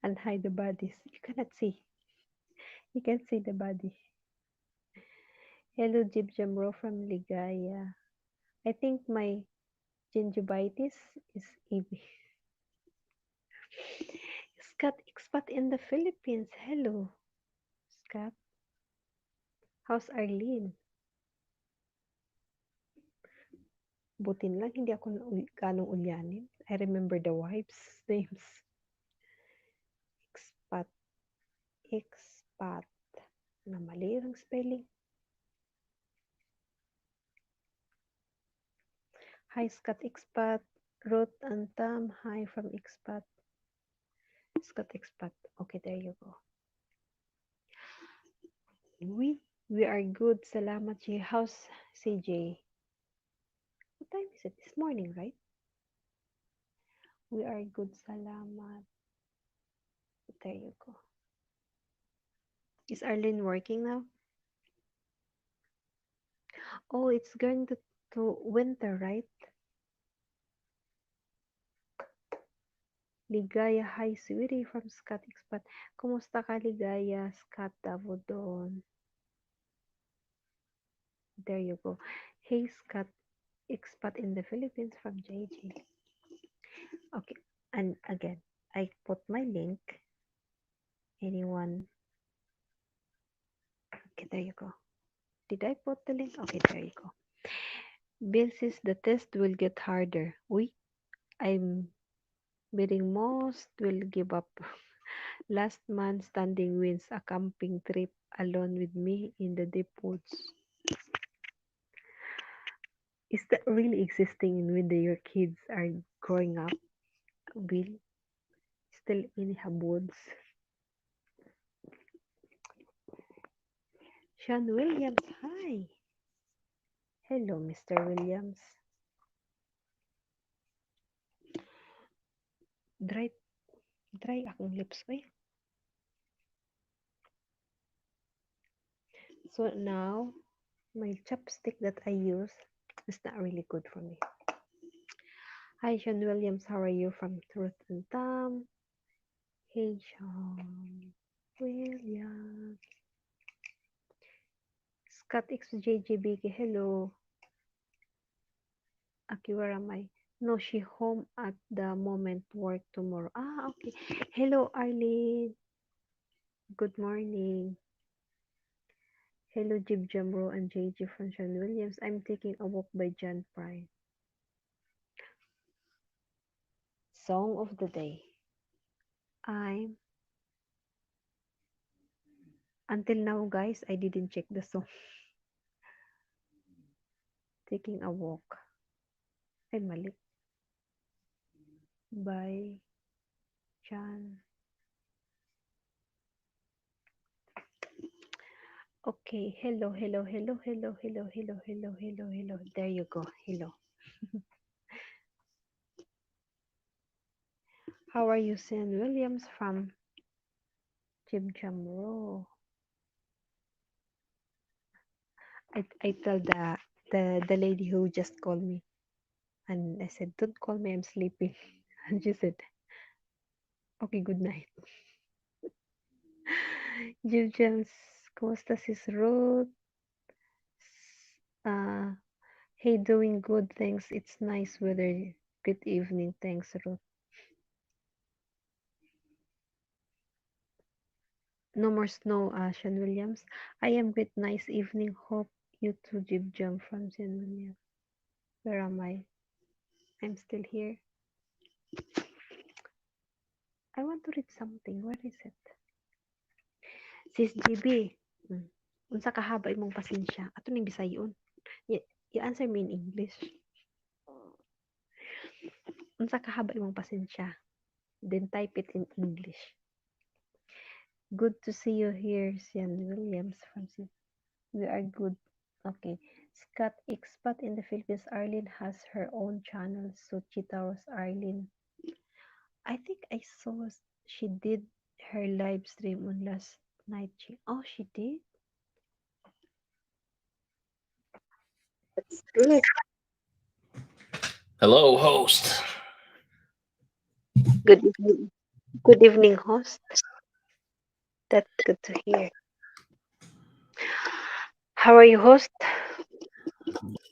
And hide the bodies. You cannot see. You can see the body. Hello, Jib Jamro from Ligaya. I think my gingivitis is EB. Scott expat in the Philippines. Hello, Scott. How's Arlene? Butin lang hindi ako ganong ulyanin. I remember the wives' names. Expat. Expat. Na mali ang spelling. Hi, Scott Expat. Ruth and Tam. Hi from Expat. Scott Expat. Okay, there you go. We are good. Salamat, J. How's CJ? What time is it? This morning, right? We are good. Salamat. There you go. Is Arlene working now? Oh, it's going to winter, right? Ligaya, hi, sweetie, from Scott Expat. Kumusta ka, Ligaya? Scott Davodon. There you go. Hey, Scott Expat in the Philippines from JJ. Okay, and again, I put my link. Anyone? Okay, there you go. Did I put the link? Okay, there you go. Bill says the test will get harder. I'm betting most will give up. Last man standing wins a camping trip alone with me in the deep woods. Is that really existing when your kids are growing up? Will still in the woods? Sean Williams, hi. Hello, Mr. Williams. Dry, dry akong lips, oy. So now, my chopstick that I use is not really good for me. Hi, Sean Williams. How are you from Truth and Tom? Hey, Sean Williams. Scott XJJBK, hello. Aki, where am I? No, she home at the moment, work tomorrow. Ah, okay. Hello, Arlene. Good morning. Hello, Jib Jamro and JJ from Sean Williams. I'm taking a walk by John Prine. Song of the day. I'm until now, guys, I didn't check the song. Taking a walk. Ay, mali. By John. Okay. Hello, hello, hello, hello, hello, hello, hello, hello, hello. There you go. Hello. How are you, Sean Williams from Jib Jamro? I tell the lady who just called me, and I said, "Don't call me, I'm sleeping." And she said, "Okay, good night." Jib Jams, kumusta sis Ruth? Uh, hey, doing good, thanks. It's nice weather. Good evening, thanks, Ruth. No more snow, Sean Williams. I am with nice evening. Hope you too, Jib Jam from Sean Williams. Where am I? I'm still here. I want to read something. Where is it? Sis GB. Unsa kahaba imong pasensya? Ato ning Bisayon. You answer me in English. Unsa kahaba imong pasensya? Then type it in English. Good to see you here, Sian Williams from We are good. Okay. Scott Expat in the Philippines. Arlene has her own channel. So Chitaros Arlene. I think I saw she did her live stream on last night. Oh, she did? That's good. Hello, host. Good evening. Good evening, host. That's good to hear. How are you, host?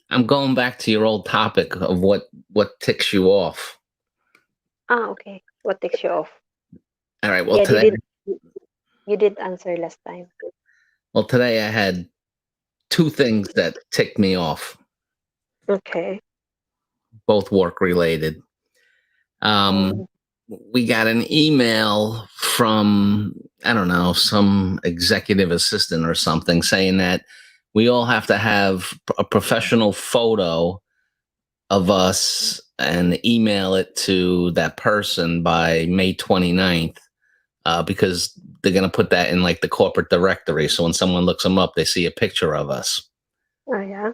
I'm going back to your old topic of what ticks you off. Ah, okay. What takes you off? All right. Well, Yeah, today, you did answer last time. I had two things that ticked me off, Okay. both work related. Oh, We got an email from, I don't know, some executive assistant or something saying that we all have to have a professional photo of us and email it to that person by May 29th, because they're going to put that in like the corporate directory. So when someone looks them up, they see a picture of us. oh yeah.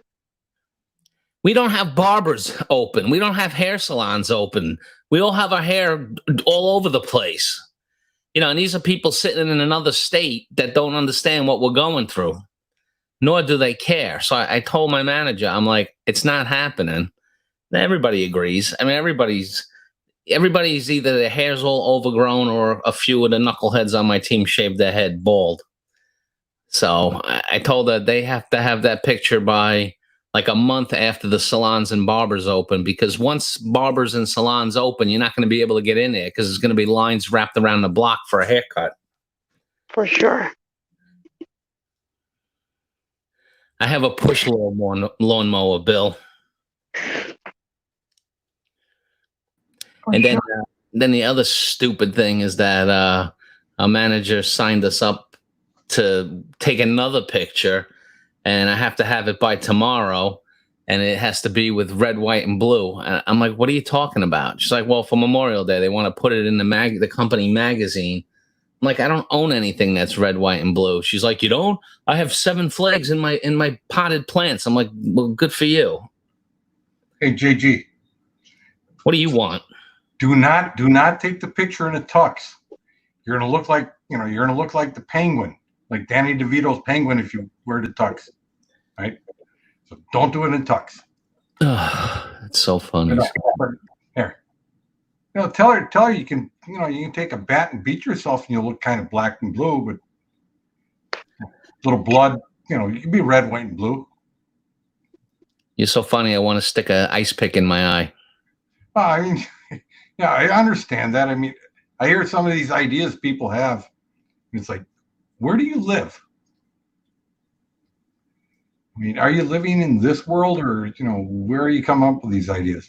We don't have barbers open. We don't have hair salons open. We all have our hair all over the place. And these are people sitting in another state that don't understand what we're going through, nor do they care. So I told my manager, I'm like, it's not happening. Everybody agrees. I mean, everybody's either their hair's all overgrown or a few of the knuckleheads on my team shaved their head bald. So I told her they have to have that picture by like a month after the salons and barbers open, because once barbers and salons open, you're not going to be able to get in there because there's going to be lines wrapped around the block for a haircut. For sure. I have a push lawnmower, Bill. And then the other stupid thing is that a manager signed us up to take another picture, and I have to have it by tomorrow, and it has to be with red, white, and blue. And I'm like, what are you talking about? She's like, well, for Memorial Day, they want to put it in the company magazine. I'm like, I don't own anything that's red, white, and blue. She's like, you don't? I have 7 flags in my potted plants. I'm like, well, good for you. Hey, JG. What do you want? Do not take the picture in a tux. You're gonna look like the penguin, like Danny DeVito's penguin if you wear the tux. Right? So don't do it in a tux. It's so funny. There. Tell her you can take a bat and beat yourself and you'll look kind of black and blue, but a little blood, you can be red, white, and blue. You're so funny. I want to stick an ice pick in my eye. I mean, yeah, I understand that. I mean, I hear some of these ideas people have. And it's like, where do you live? I mean, are you living in this world, or where are you coming up with these ideas?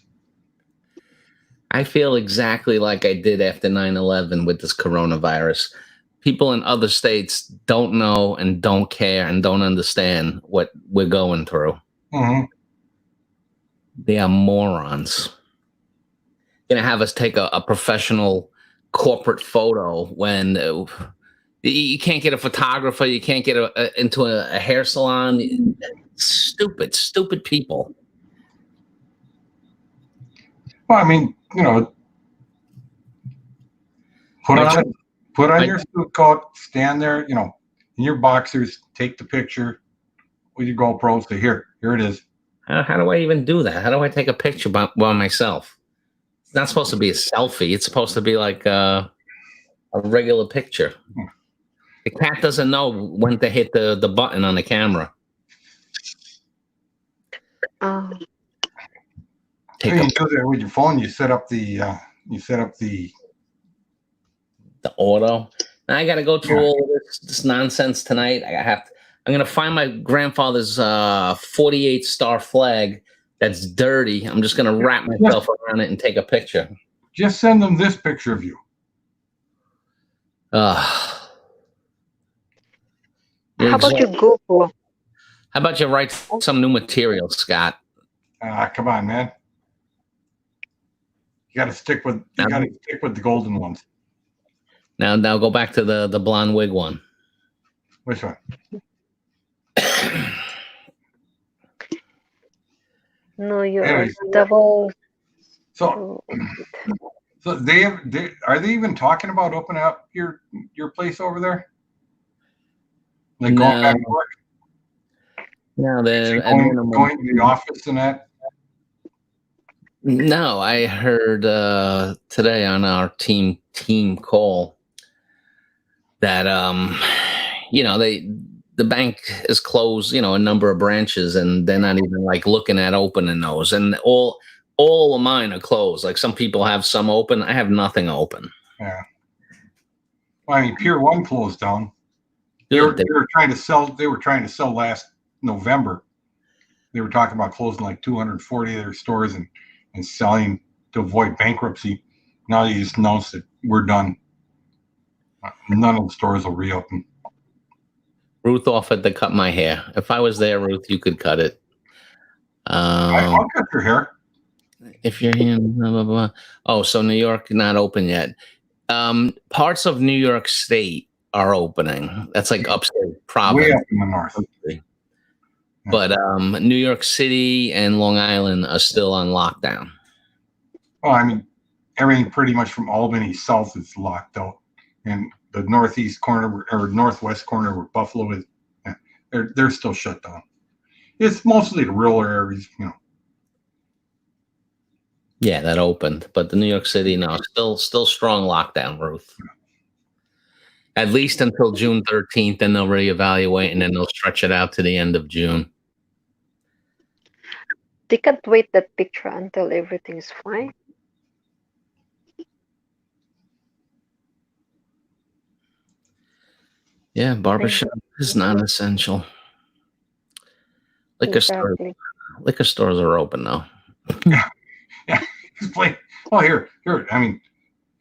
I feel exactly like I did after 9/11 with this coronavirus. People in other states don't know and don't care and don't understand what we're going through. Mm-hmm. They are morons. Going to have us take a professional corporate photo when you can't get a photographer, you can't get into a hair salon. Stupid people. Well, I mean, put on your suit coat, stand there, in your boxers, take the picture with your GoPro. Say, here it is. How do I even do that? How do I take a picture by myself? It's not supposed to be a selfie. It's supposed to be like a regular picture. The cat doesn't know when to hit the button on the camera. You do that with your phone. You set up the auto. Now I got to go through all of this nonsense tonight. I'm going to find my grandfather's 48 star flag that's dirty. I'm just going to wrap myself around it and take a picture. Just send them this picture of you. How about you Google? How about you write some new material, Scott? Come on, man. You got to stick with the golden ones. Now go back to the blonde wig one. Which one? No, you're double. So are they even talking about opening up your place over there? Like going back to work? No, they're going to the office and that. No, I heard today on our team call that the bank is closed, a number of branches, and they're not even like looking at opening those. And all of mine are closed. Like some people have some open. I have nothing open. Yeah. Well, I mean, Pier 1 closed down. They were trying to sell. They were trying to sell last November. They were talking about closing like 240 of their stores and selling to avoid bankruptcy. Now they just announced that we're done. None of the stores will reopen. Ruth offered to cut my hair. If I was there, Ruth, you could cut it. I'll cut your hair. If you're here, blah, blah, blah. Oh, so New York not open yet. Parts of New York State are opening. That's like upstate province. Way up in the north. But New York City and Long Island are still on lockdown. Well, I mean, everything pretty much from Albany south is locked out. And the northeast corner or northwest corner where Buffalo is, yeah, they're still shut down. It's mostly the rural areas, you know. Yeah, that opened, but the New York City, no, still strong lockdown, Ruth. At least until June 13th, then they'll reevaluate, and then they'll stretch it out to the end of June. They can't wait that picture until everything's fine. Yeah, barbershop is non-essential. Exactly. Liquor stores are open though. Yeah. Well, here. I mean,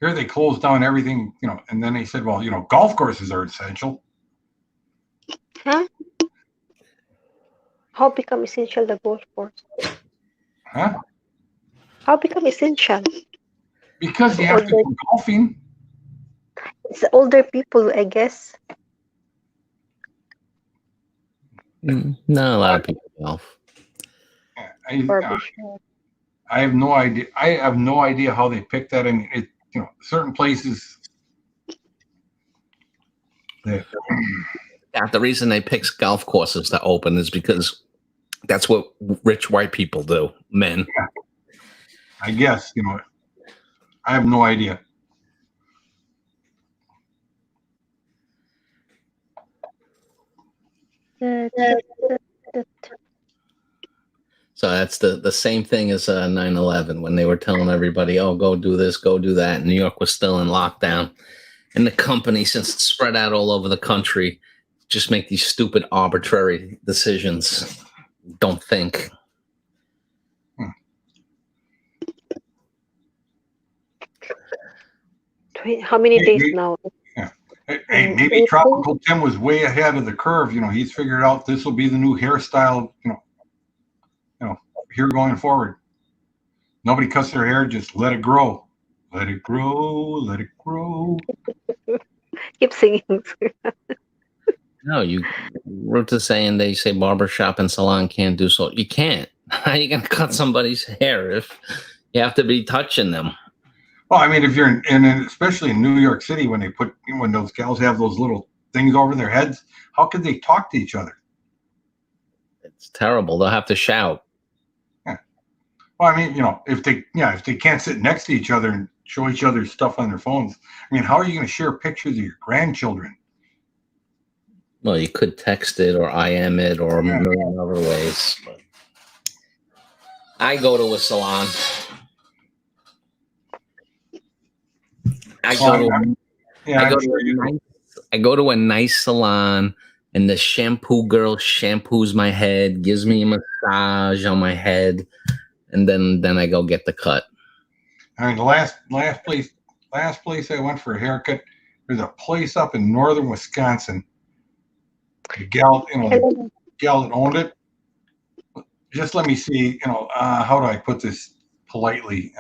here they closed down everything, you know, and then they said, well, you know, golf courses are essential. Huh? How become essential the golf course? Huh? How become essential? Because you have to go golfing. It's older people, I guess. No, a lot of people golf. I have no idea. I have no idea how they picked that. I mean, it, you know, certain places. Yeah, the reason they pick golf courses to open is because that's what rich white people do, men. Yeah. I guess, you know, I have no idea. So that's the same thing as 9/11 when they were telling everybody, oh, go do this, go do that. And New York was still in lockdown. And the company, since it's spread out all over the country, just make these stupid arbitrary decisions. Don't think. How many days now? Yeah. Hey, maybe Tropical Tim was way ahead of the curve. You know, he's figured out this will be the new hairstyle, you know, here going forward. Nobody cuts their hair, just let it grow. Let it grow, let it grow. Keep singing. No, Ruth is saying they say barbershop and salon can't do so. You can't. How are you going to cut somebody's hair if you have to be touching them? Well, I mean, if you're in especially in New York City, when those gals have those little things over their heads, how could they talk to each other? It's terrible. They'll have to shout. Yeah. Well, I mean, you know, if they can't sit next to each other and show each other stuff on their phones, I mean, how are you going to share pictures of your grandchildren? Well, you could text it or IM it or a million other ways. But I go to a salon. I go to a nice salon, and the shampoo girl shampoos my head, gives me a massage on my head, and then I go get the cut. I mean, the last place I went for a haircut, there's a place up in northern Wisconsin. The gal that owned it. Just let me see, you know, how do I put this politely?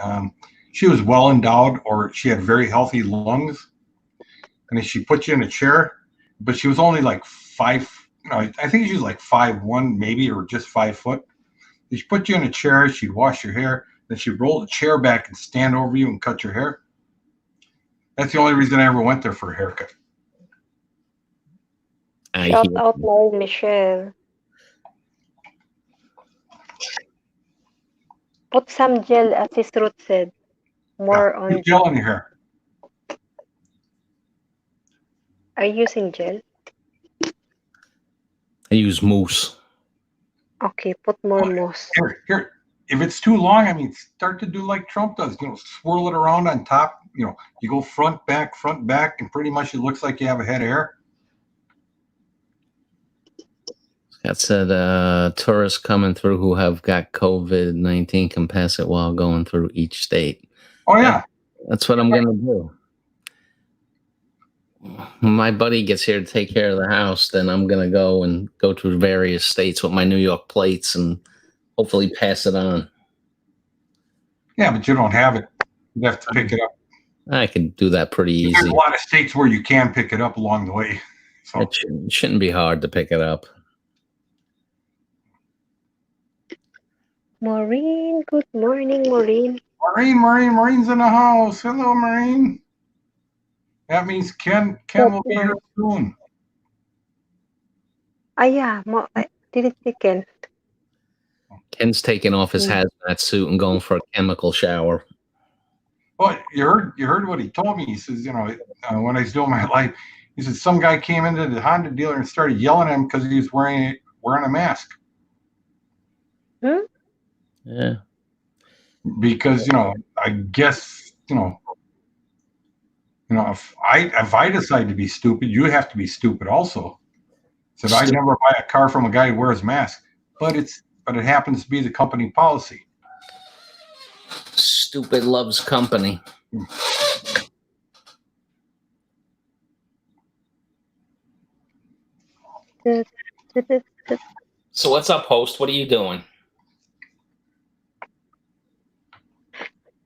She was well endowed, or she had very healthy lungs, and she put you in a chair, but she was only like 5. You know, I think she was like 5'1", maybe, or just 5 foot. She put you in a chair. She'd wash your hair, then she'd roll the chair back and stand over you and cut your hair. That's the only reason I ever went there for a haircut. Shout out, Lauren Michelle. Put some gel, as his Ruth said. More on gel in your hair. Are you using gel? I use mousse. Okay, put more mousse. Here. If it's too long, I mean, start to do like Trump does. You know, swirl it around on top. You know, you go front, back, and pretty much it looks like you have a head of hair. That said, tourists coming through who have got COVID-19 can pass it while going through each state. Oh, yeah. That's what I'm going to do. When my buddy gets here to take care of the house, then I'm going to go to various states with my New York plates and hopefully pass it on. Yeah, but you don't have it. You have to pick it up. I can do that pretty easy. There's a lot of states where you can pick it up along the way. So. It shouldn't be hard to pick it up. Maureen, good morning, Maureen. Maureen's in the house. Hello, Maureen. That means Ken That will be one. here soon. Yeah, I didn't see Ken. Ken's taking off his hazmat suit and going for a chemical shower. Well, you heard what he told me. He says, you know, when I was doing my life, he said some guy came into the Honda dealer and started yelling at him because he was wearing a mask. Yeah. Because, you know, I guess, you know, if I decide to be stupid, you have to be stupid also. Said I never buy a car from a guy who wears a mask, but it happens to be the company policy. Stupid loves company. So what's up, host? What are you doing?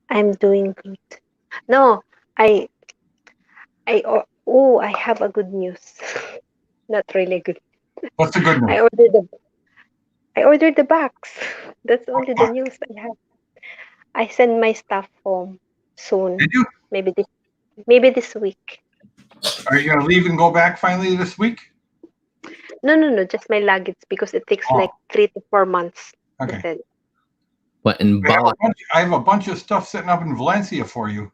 I'm doing good. No, I have a good news. Not really good. What's the good news? I ordered the box. That's only the news I have. I send my stuff home soon. Did you? Maybe this week. Are you gonna leave and go back finally this week? No, just my luggage because it takes like 3 to 4 months. Okay. But in I have a bunch of stuff sitting up in Valencia for you.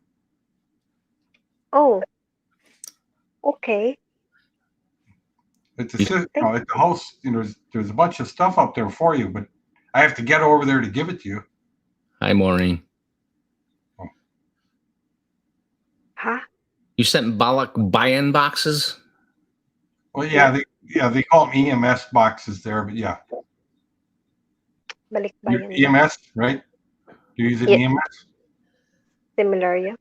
Oh, okay. At the house, you know, there's a bunch of stuff up there for you, but I have to get over there to give it to you. Hi, Maureen. Huh? You sent Balak buy-in boxes? Well, they call them EMS boxes there, but yeah. EMS, right? Do you use an EMS? Similar, yeah.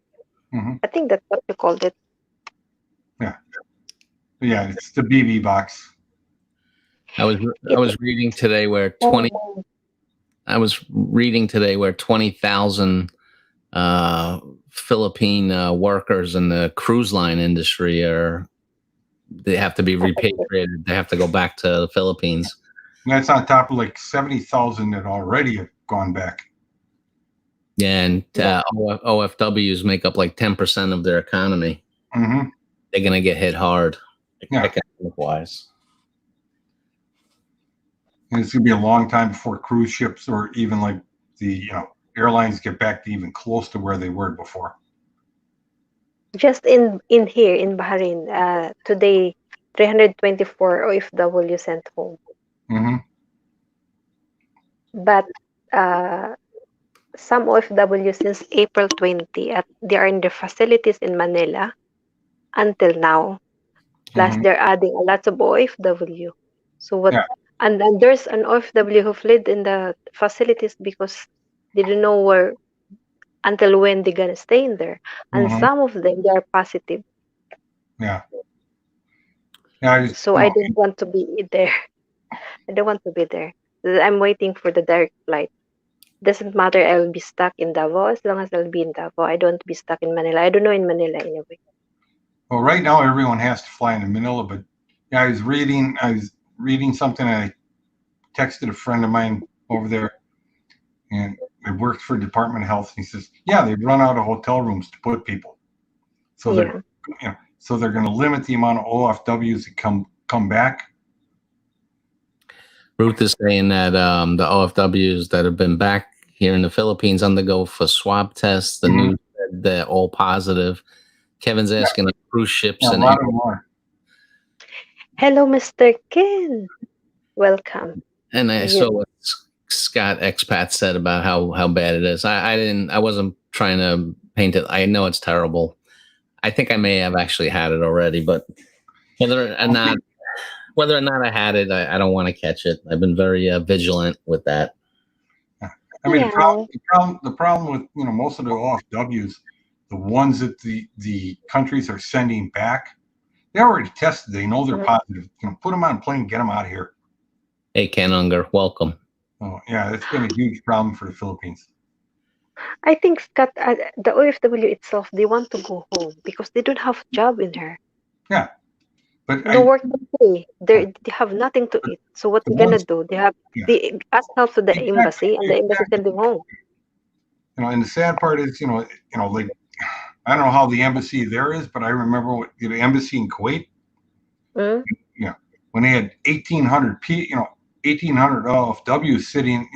Mm-hmm. I think that's what you called it. Yeah, it's the BB box. I was reading today where 20,000 Philippine workers in the cruise line industry they have to be repatriated. They have to go back to the Philippines. And that's on top of like 70,000 that already have gone back. Yeah, and OFWs make up like 10% of their economy. Mm-hmm. They're gonna get hit hard, economic-wise. And it's gonna be a long time before cruise ships or even like the airlines get back to even close to where they were before. Just in here in Bahrain, today 324 OFW sent home. Mm-hmm. But some OFW since April 20, they are in the facilities in Manila until now. Plus, they're adding a lot of OFW. So what? Yeah. And then there's an OFW who fled in the facilities because they don't know where until when they're gonna stay in there. And some of them they are positive. Yeah. So I don't want to be there. I don't want to be there. I'm waiting for the direct flight. Doesn't matter. I'll be stuck in Davao as long as I'll be in Davao. I don't be stuck in Manila. I don't know in Manila anyway. Well, right now everyone has to fly into Manila, but yeah, I was reading something. I texted a friend of mine over there, and it works for Department of Health. And he says, "Yeah, they've run out of hotel rooms to put people, so they're going to limit the amount of OFWs that come back." Ruth is saying that the OFWs that have been back here in the Philippines undergo for swab tests. The news said they're all positive. Kevin's asking like cruise ships and a lot more. Hello, Mr. Ken. Welcome. And I saw what Scott Expat said about how bad it is. I wasn't trying to paint it. I know it's terrible. I think I may have actually had it already, but whether or not I had it, I don't want to catch it. I've been very vigilant with that. I mean, the problem with most of the OFWs, the ones that the countries are sending back, they already tested. They know they're positive. Put them on a plane, get them out of here. Hey, Ken Unger, welcome. Oh yeah, it's been a huge problem for the Philippines. I think, Scott, the OFW itself, they want to go home because they don't have a job in here. Yeah. But no work to pay. They have nothing to eat. So what they're gonna do? They ask help to the embassy, and the embassy send them home. And the sad part is, like I don't know how the embassy there is, but I remember the embassy in Kuwait. Mm? When they had 1,800 1,800 OFWs sitting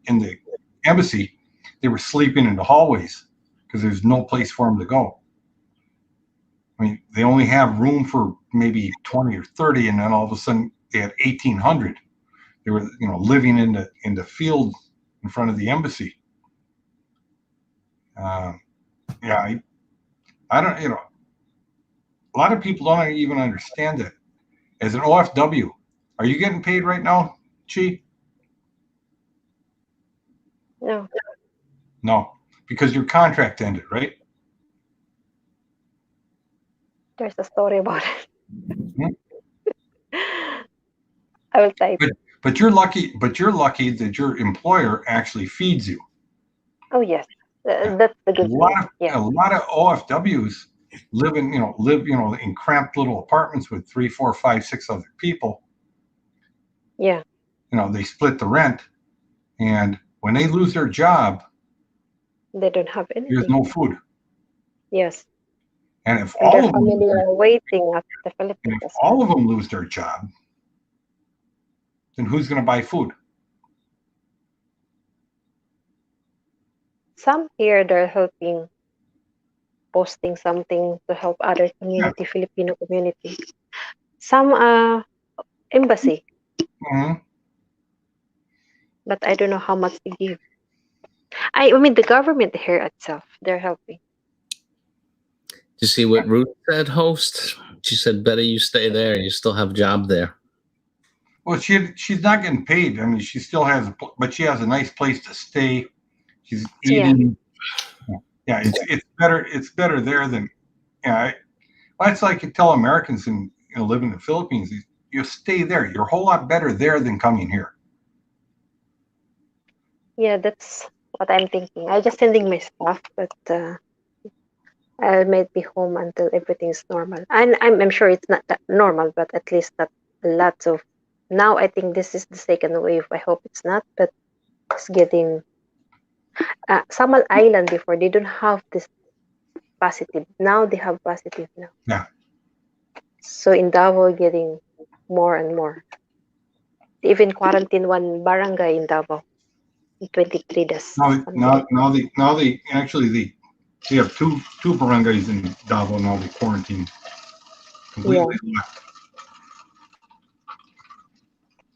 in the embassy, they were sleeping in the hallways because there's no place for them to go. I mean, they only have room for maybe 20 or 30, and then all of a sudden they had 1,800. They were, living in the field in front of the embassy. Yeah, I don't, a lot of people don't even understand it. As an OFW, are you getting paid right now, Chi? No. No, because your contract ended, right? There's a story about Hmm? it. I will type. But you're lucky. But you're lucky that your employer actually feeds you. Oh yes, that's the A good lot thing. of Yeah. OFWs live in cramped little apartments with 3, 4, 5, 6 other people. Yeah. They split the rent, and when they lose their job, They don't have there's anything. no food. Yes. And if And their all of them, family are waiting at the and Philippines if as well. all of them lose their job, then who's going to buy food? Some here they're helping, posting something to help other community, Filipino community. Some embassy, Mm-hmm. but I don't know how much they give. I mean the government here itself, they're helping. You see what Ruth said, host? She said, better you stay there. You still have a job there. Well, she's not getting paid. I mean, she still has, but she has a nice place to stay. She's eating. Yeah, it's better. It's better there than. Yeah, that's like you tell Americans and live in the Philippines. You stay there. You're a whole lot better there than coming here. Yeah, that's what I'm thinking. I just sending my stuff, but I might be home until everything's normal. And I'm sure it's not that normal, but at least not lots of. Now I think this is the second wave. I hope it's not, but it's getting. Samal Island before they don't have this positive. Now they have positive now. Yeah. So in Davao, getting more and more. They even quarantine one barangay in Davao. 23 days. Now they actually they have two barangays in Davao now. They quarantine completely. Yeah.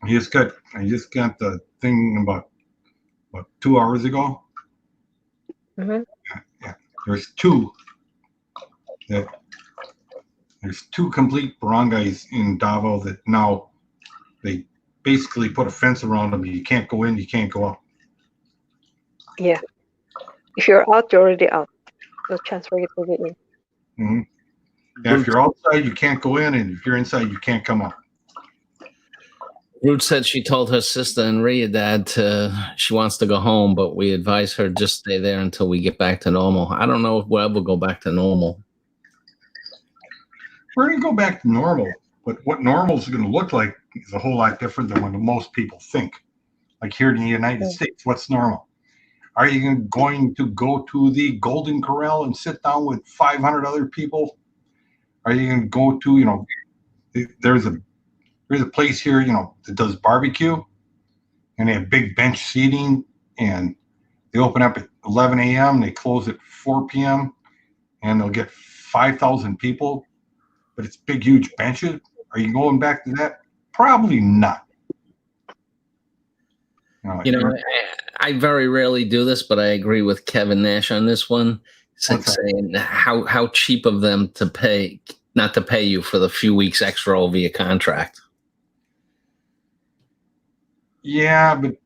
I just got the thing about 2 hours ago. Mm-hmm. Yeah. There's two complete barangays in Davao that now they basically put a fence around them. You can't go in, you can't go out. Yeah. If you're out, you're already out. No chance for you to get in. Mm-hmm. Yeah, if you're outside, you can't go in, and if you're inside, you can't come out. Ruth said she told her sister and Rhea that she wants to go home, but we advise her just stay there until we get back to normal. I don't know if we'll ever go back to normal. We're going to go back to normal, but what normal is going to look like is a whole lot different than what most people think. Like here in the United States, what's normal? Are you going to go to the Golden Corral and sit down with 500 other people? Are you going to go to, there's a place here, that does barbecue, and they have big bench seating, and they open up at 11 a.m. They close at 4 p.m. and they'll get 5,000 people, but it's big, huge benches. Are you going back to that? Probably not. I very rarely do this, but I agree with Kevin Nash on this one, saying how cheap of them to pay, not to pay you for the few weeks extra over your contract. Yeah, but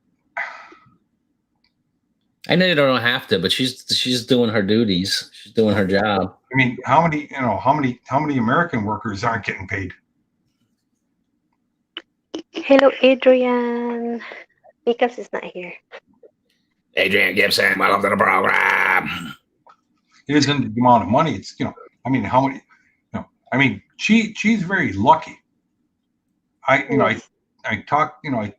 I know you don't have to, but she's doing her duties. She's doing her job. I mean, how many American workers aren't getting paid? Hello, Adrian. Because is not here. Adrian Gibson, welcome to the program. It isn't the amount of money. It's I mean, how many? She's very lucky. I talked. A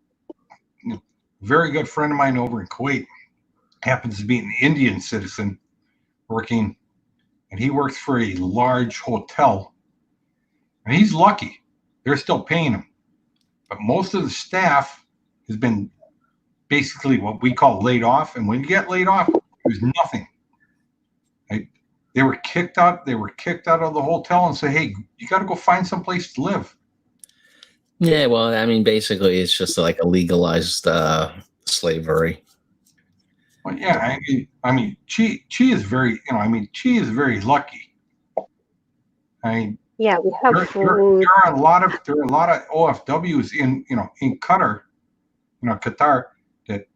very good friend of mine over in Kuwait happens to be an Indian citizen working and he works for a large hotel, and he's lucky. They're still paying him. But most of the staff has been basically what we call laid off. And when you get laid off, there's nothing. Right? They were kicked out. They were kicked out of the hotel and say, hey, you got to go find some place to live. Yeah, well, I mean, basically, it's just like a legalized slavery. Well, yeah, I mean, she is very, she is very lucky. I mean, Yeah, we have there food. are a lot of OFWs in Qatar, Qatar, that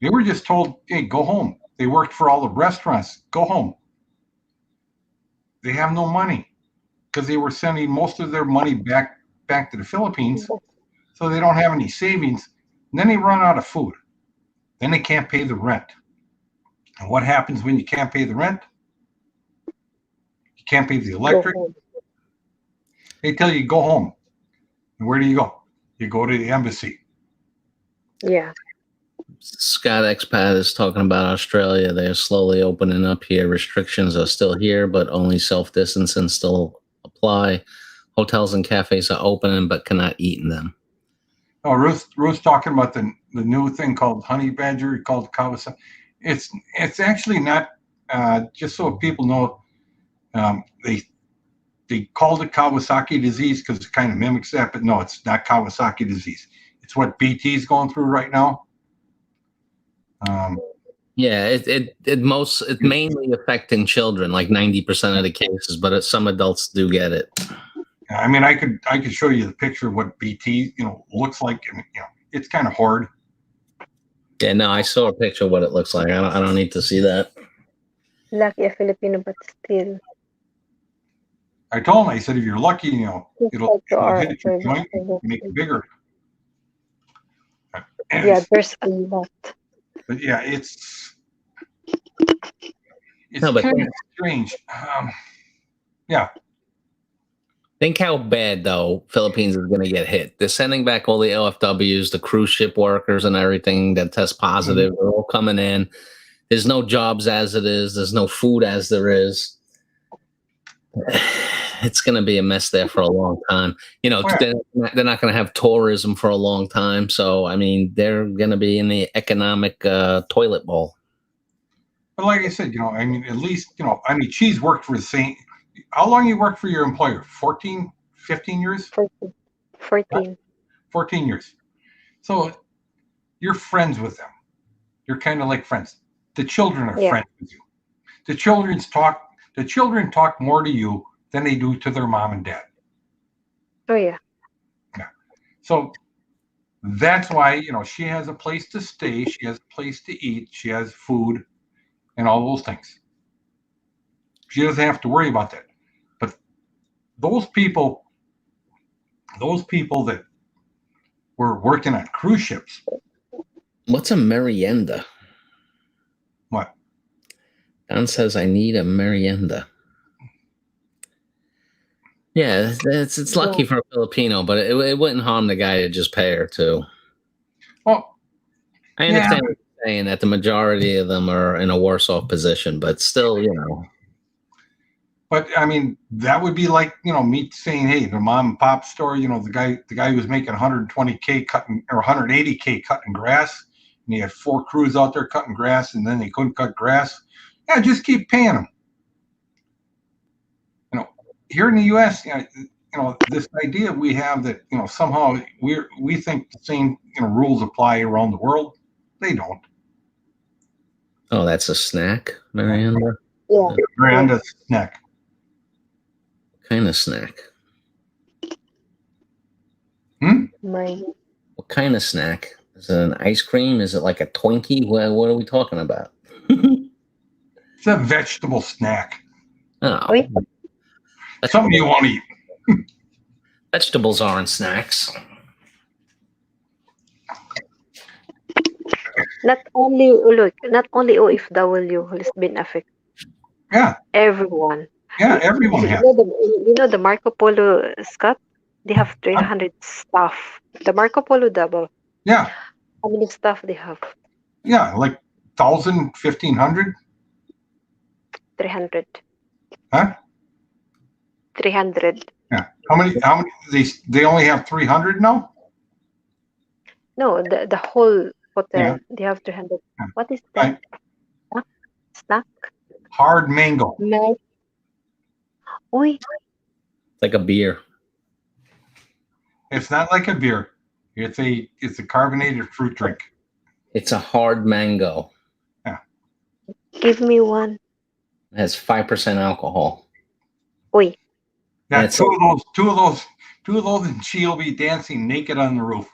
they were just told, hey, go home. They worked for all the restaurants. Go home. They have no money because they were sending most of their money back to the Philippines, so they don't have any savings. And then they run out of food. Then they can't pay the rent. And what happens when you can't pay the rent? You can't pay the electric. They tell you go home. And where do you go? You go to the embassy. Yeah. Scott Expat is talking about Australia. They're slowly opening up here. Restrictions are still here, but only self-distancing still apply. Hotels and cafes are open, but cannot eat in them. Oh, Ruth's talking about the new thing called honey badger, called Kawasaki. It's actually not. Just so people know, they called it Kawasaki disease because it kind of mimics that, but no, it's not Kawasaki disease. It's what BT is going through right now. Yeah, it's mainly affecting children, like 90% of the cases, but some adults do get it. I mean, I could show you the picture of what BT looks like, and it's kind of hard. Yeah, no, I saw a picture of what it looks like. I don't need to see that. Lucky a Filipino, but still. I told him, I said, if you're lucky, it'll hit your joint and make it bigger. And yeah, there's a lot. But yeah, it's kind of strange. Yeah. Think how bad, though, Philippines is going to get hit. They're sending back all the LFWs, the cruise ship workers and everything that test positive. They're all coming in. There's no jobs as it is. There's no food as there is. It's going to be a mess there for a long time. They're not going to have tourism for a long time. So, I mean, they're going to be in the economic toilet bowl. But like I said, at least, she's worked for the same. How long you worked for your employer? 14, 15 years? 14. 14 years. So you're friends with them. You're kind of like friends. The children are friends with you. The children talk more to you than they do to their mom and dad. Oh, yeah. Yeah. So that's why, she has a place to stay. She has a place to eat. She has food and all those things. She doesn't have to worry about that. But those people that were working on cruise ships. What's a merienda? What? Don says, I need a merienda. Yeah, it's lucky for a Filipino, but it wouldn't harm the guy to just pay her too. Well, I understand what you're saying that the majority of them are in a worse off position, but still, But I mean, that would be like me saying, hey, the mom and pop store, the guy who was making 120K cutting or 180K cutting grass, and he had 4 crews out there cutting grass, and then they couldn't cut grass. Yeah, just keep paying them. Here in the U.S., this idea we have that somehow we think the same rules apply around the world. They don't. Oh, that's a snack, merienda. Yeah, merienda snack. What kind of snack? What kind of snack? Is it an ice cream? Is it like a Twinkie? What are we talking about? It's a vegetable snack. Oh. Something you want to eat. Vegetables aren't snacks. Not only OFW who's been affected. Yeah. Everyone. Yeah, everyone has. The Marco Polo, Scott? They have 300 staff. The Marco Polo double. Yeah. How many staff they have? Yeah, like 1,000, 1,500. 300. Huh? 300. Yeah. How many? They only have 300 now? No, the whole hotel, Yeah. they have 300. Yeah. What is that? Snack? Hard mango. Milk? Uy, It's like a beer. It's not like a beer. It's a carbonated fruit drink. It's a hard mango. give me one. It has 5% alcohol. Uy, Yeah, It's two of those, and she'll be dancing naked on the roof.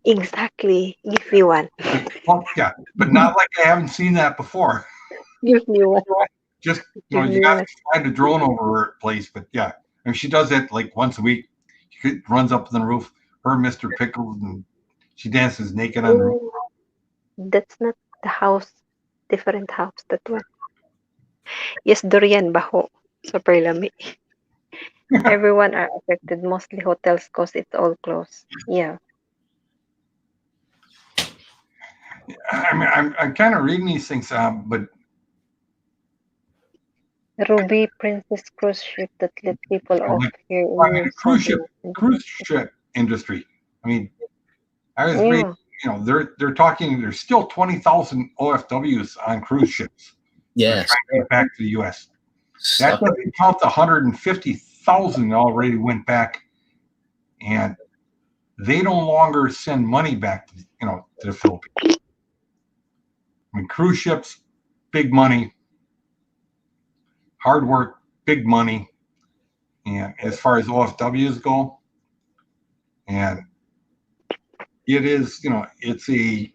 exactly. Give me one. Well, yeah, but not like I haven't seen that before. Give me one. Just Give you me got one. to fly the drone over her place, but yeah, I mean she does that like once a week. She runs up on the roof, her and Mr. Pickles, and she dances naked on the roof. Oh, that's not the house. Different house, that one. Yes, durian, baho. Super lami. Everyone are affected, mostly hotels cause it's all closed. Yeah. I mean, I'm kind of reading these things, but Ruby Princess cruise ship that let people off like, here in I mean, New cruise ship industry. I mean, I was reading, they're talking. There's still 20,000 OFWs on cruise ships. Yes. Trying to get back to the U.S. That Stuck. doesn't count the 150,000 already went back, and they no longer send money back to the Philippines. I mean, cruise ships, big money, hard work, big money, and as far as OFWs go, and it is, it's a.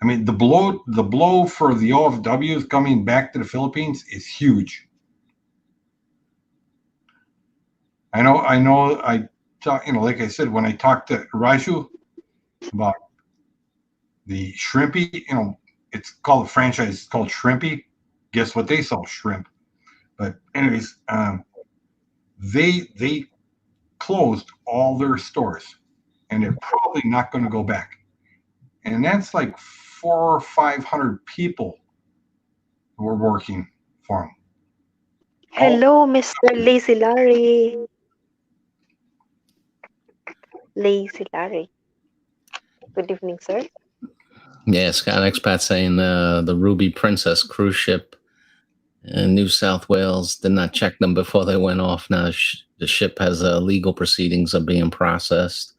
I mean, the blow for the OFWs coming back to the Philippines is huge. I know. I talk, like I said, when I talked to Raju about the Shrimpy, it's called a franchise. It's called Shrimpy. Guess what? They sell shrimp. But anyways, they closed all their stores, and they're probably not going to go back. And that's like 400 or 500 people who were working for them. Hello, Mr. Lazy Larry. Lazy Larry. Good evening, sir. Yeah, Scott Expat saying the Ruby Princess cruise ship in New South Wales did not check them before they went off. Now the ship has legal proceedings are being processed.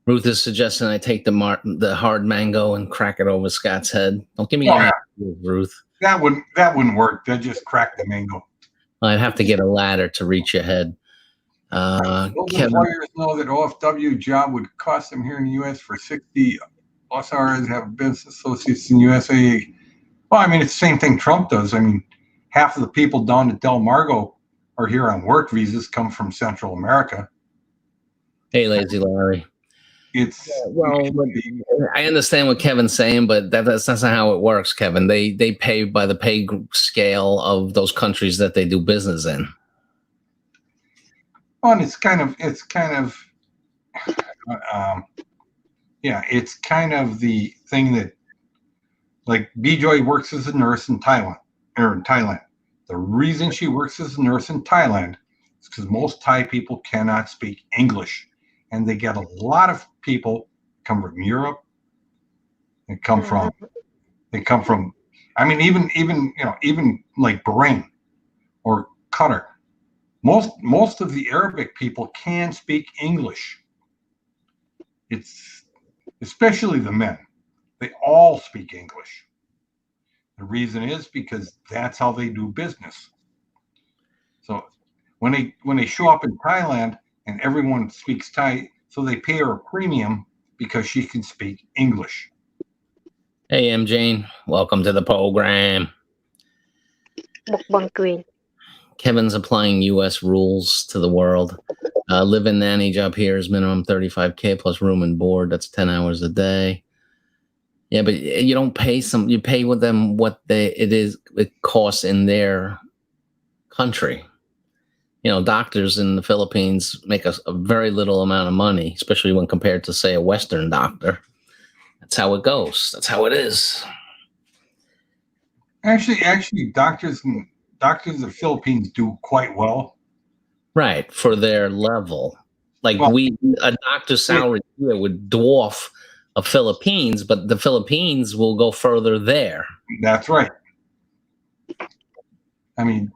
Ruth is suggesting I take the hard mango and crack it over Scott's head. Don't give me any Ruth. That wouldn't work. They'd just crack the mango. I'd have to get a ladder to reach your head. Those employers know that OFW job would cost them here in the U.S. for 60 plus hours, have business associates in USA. Well, I mean, it's the same thing Trump does. I mean, half of the people down at Del Margo are here on work visas, come from Central America. Hey, Lazy Larry. I understand what Kevin's saying, but that's not how it works, Kevin. They pay by the pay scale of those countries that they do business in. Well, and it's kind of the thing that, like, Bijoy works as a nurse in Thailand. The reason she works as a nurse in Thailand is because most Thai people cannot speak English, and they get a lot of people come from Europe. They come from. I mean, even like Bahrain or Qatar. Most of the Arabic people can speak English. It's especially the men. They all speak English. The reason is because that's how they do business. So when they show up in Thailand and everyone speaks Thai, so they pay her a premium because she can speak English. Hey, M. Jane, welcome to the program. Mukbang Queen. Kevin's applying U.S. rules to the world. Live-in nanny job here is minimum $35K plus room and board. That's 10 hours a day. Yeah, but you don't pay you pay with them what it costs in their country. Doctors in the Philippines make a very little amount of money, especially when compared to, say, a Western doctor. That's how it goes. That's how it is. Actually, doctors in the Philippines do quite well. Right, for their level. Like Well, a doctor's salary here would dwarf a Philippines, but the Philippines will go further there. That's right. I mean,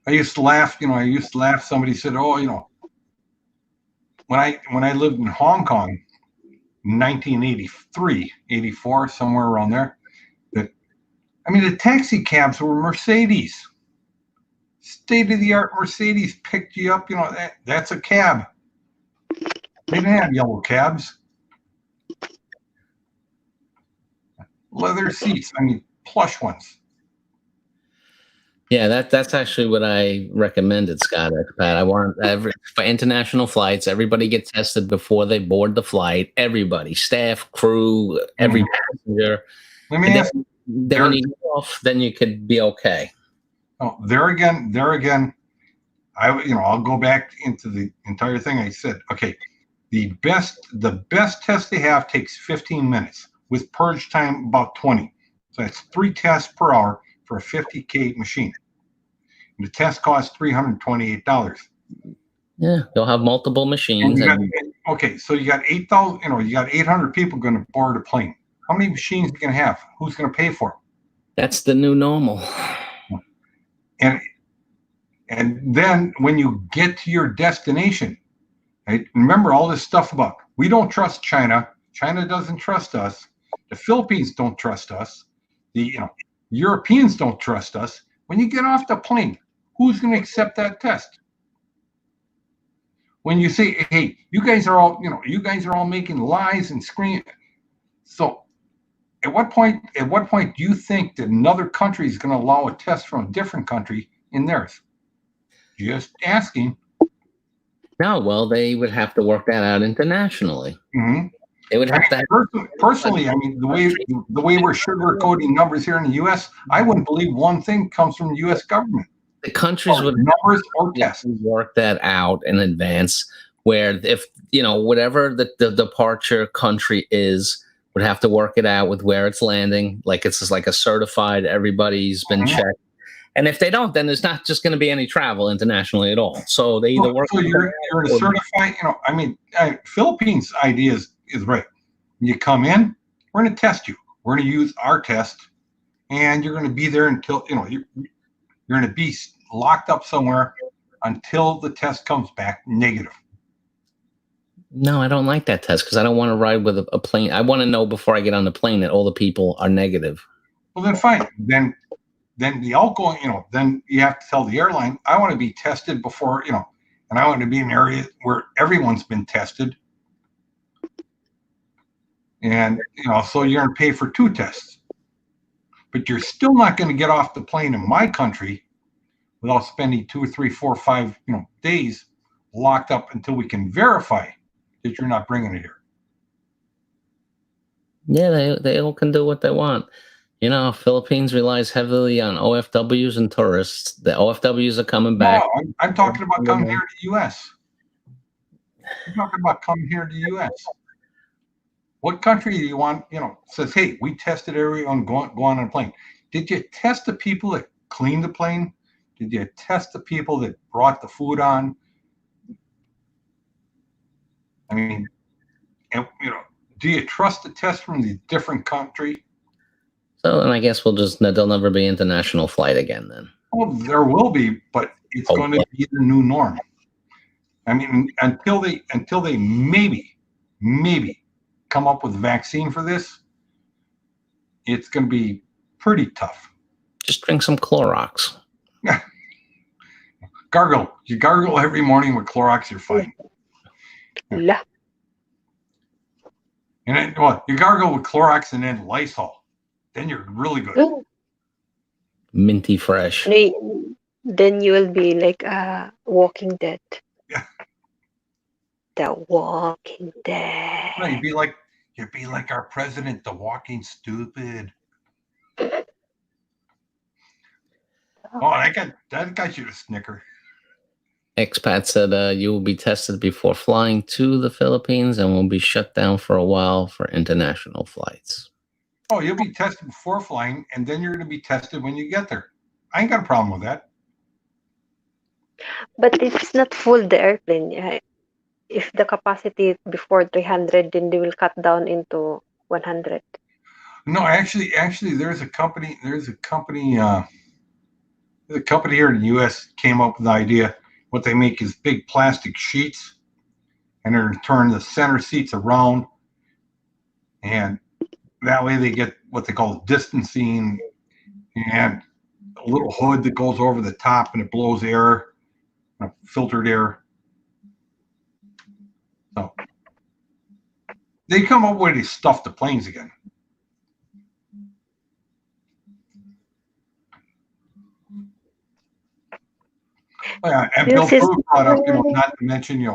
I used to laugh. Somebody said, "Oh, when I lived in Hong Kong, 1983, 84, somewhere around there, that the taxi cabs were Mercedes, state of the art Mercedes picked you up. That's a cab. They didn't have yellow cabs, leather seats. Plush ones." Yeah, that's actually what I recommended, Scott Expat. I want for international flights, everybody get tested before they board the flight. Everybody, staff, crew, every passenger. Let me ask. Then when you get off, then you could be okay. Oh, there again. I'll go back into the entire thing. I said, okay, the best test they have takes 15 minutes with purge time about 20. So that's 3 tests per hour for a 50K machine. And the test costs $328. Yeah, they'll have multiple machines. Okay, so you got 8,000. You got 800 people going to board a plane. How many machines are you going to have? Who's going to pay for them? That's the new normal. And then when you get to your destination, right, remember all this stuff about we don't trust China. China doesn't trust us. The Philippines don't trust us. The Europeans don't trust us. When you get off the plane, who's going to accept that test? When you say, "Hey, you guys are all making lies and screaming," so at what point do you think that another country is going to allow a test from a different country in theirs? Just asking. No, well, they would have to work that out internationally. Mm-hmm. They would have to. Personally, the way we're sugarcoating numbers here in the U.S., I wouldn't believe one thing comes from the U.S. government. The countries would numbers or tests work that out in advance. Where if whatever the departure country is, would have to work it out with where it's landing. Like it's just like a certified. Everybody's been checked. And if they don't, then there's not just going to be any travel internationally at all. So they either work. So you're a certified. Philippines' idea is right. You come in, we're going to test you. We're going to use our test, and you're going to be there until you're going to be locked up somewhere until the test comes back negative. No, I don't like that test because I don't want to ride with a plane. I want to know before I get on the plane that all the people are negative. Well, then fine. Then the outgoing, then you have to tell the airline, I want to be tested before, and I want to be in an area where everyone's been tested. And, so you're going to pay for 2 tests. But you're still not going to get off the plane in my country without spending 2 or 3, 4, 5, days locked up until we can verify that you're not bringing it here. Yeah, they all can do what they want. Philippines relies heavily on OFWs and tourists. The OFWs are coming back. No, I'm talking about coming here to the U.S. I'm talking about coming here to the U.S. What country do you want, says, hey, we tested everyone go on a plane. Did you test the people that cleaned the plane? Did you test the people that brought the food on? Do you trust the test from the different country? So, and I guess there'll never be international flight again then. Well, there will be, but it's going to be the new norm. Until they maybe come up with a vaccine for this, it's going to be pretty tough. Just drink some Clorox. Gargle. You gargle every morning with Clorox, you're fine. Yeah. And then, you gargle with Clorox and then Lysol. Then you're really good. Minty fresh. Then you will be like Walking Dead. Yeah. The Walking Dead. No, you'd be like our president, the Walking Stupid. That got you to snicker. Expat said you will be tested before flying to the Philippines and will be shut down for a while for international flights. Oh, you'll be tested before flying, and then you're going to be tested when you get there. I ain't got a problem with that. But it's not full the airplane. If the capacity before 300, then they will cut down into 100. No, actually, there's a company here in the U.S. came up with the idea. What they make is big plastic sheets, and they're going to turn the center seats around, and that way they get what they call distancing, and a little hood that goes over the top, and it blows air, filtered air. So they come up with these stuff the planes again. Yeah, and Bill Prue brought up, not to mention,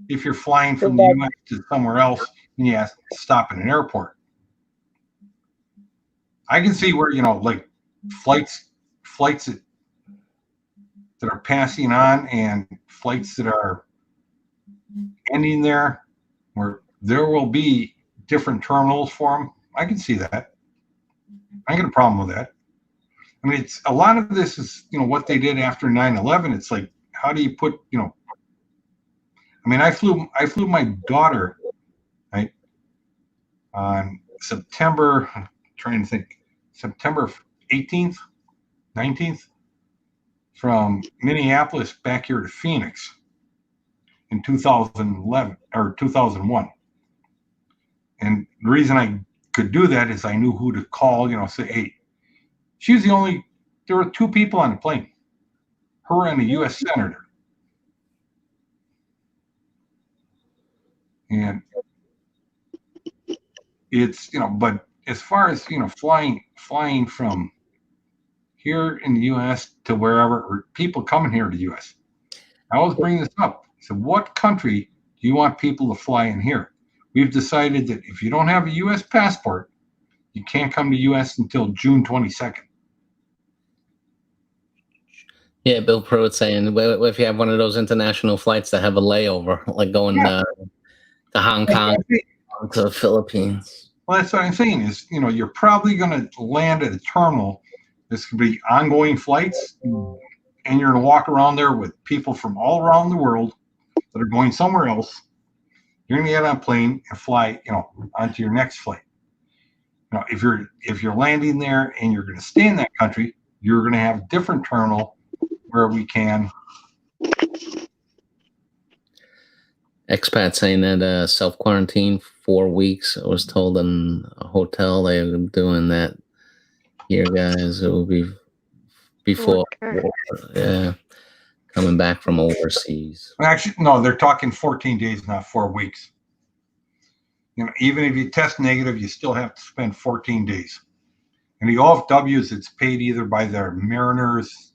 if you're flying from the U.S. to somewhere else and you have to stop at an airport. I can see where, like flights that are passing on and flights that are ending there, where there will be different terminals for them. I can see that. I ain't got a problem with that. I mean, it's a lot of this is, what they did after 9/11. It's like, how do you put, I mean, I flew my daughter, right, on September 18th, 19th, from Minneapolis back here to Phoenix in 2011 or 2001. And the reason I could do that is I knew who to call, say, hey, there were two people on the plane, her and a U.S. senator. And it's, but as far as, flying from here in the U.S. to wherever, or people coming here to the U.S., I always bring this up. So what country do you want people to fly in here? We've decided that if you don't have a U.S. passport, you can't come to U.S. until June 22nd. Yeah, Bill Pruitt saying, well, if you have one of those international flights that have a layover, like going to Hong Kong, to the Philippines. Well, that's what I'm saying is, you're probably going to land at a terminal. This could be ongoing flights, and you're going to walk around there with people from all around the world that are going somewhere else. You're going to get on a plane and fly, onto your next flight. If you're landing there and you're going to stay in that country, you're going to have a different terminal where we can. Expat saying that self-quarantine 4 weeks. I was told in a hotel they were doing that here, guys. It will be before, coming back from overseas. Actually, no, they're talking 14 days, not 4 weeks. Even if you test negative, you still have to spend 14 days. And the OFWs, it's paid either by their Mariners,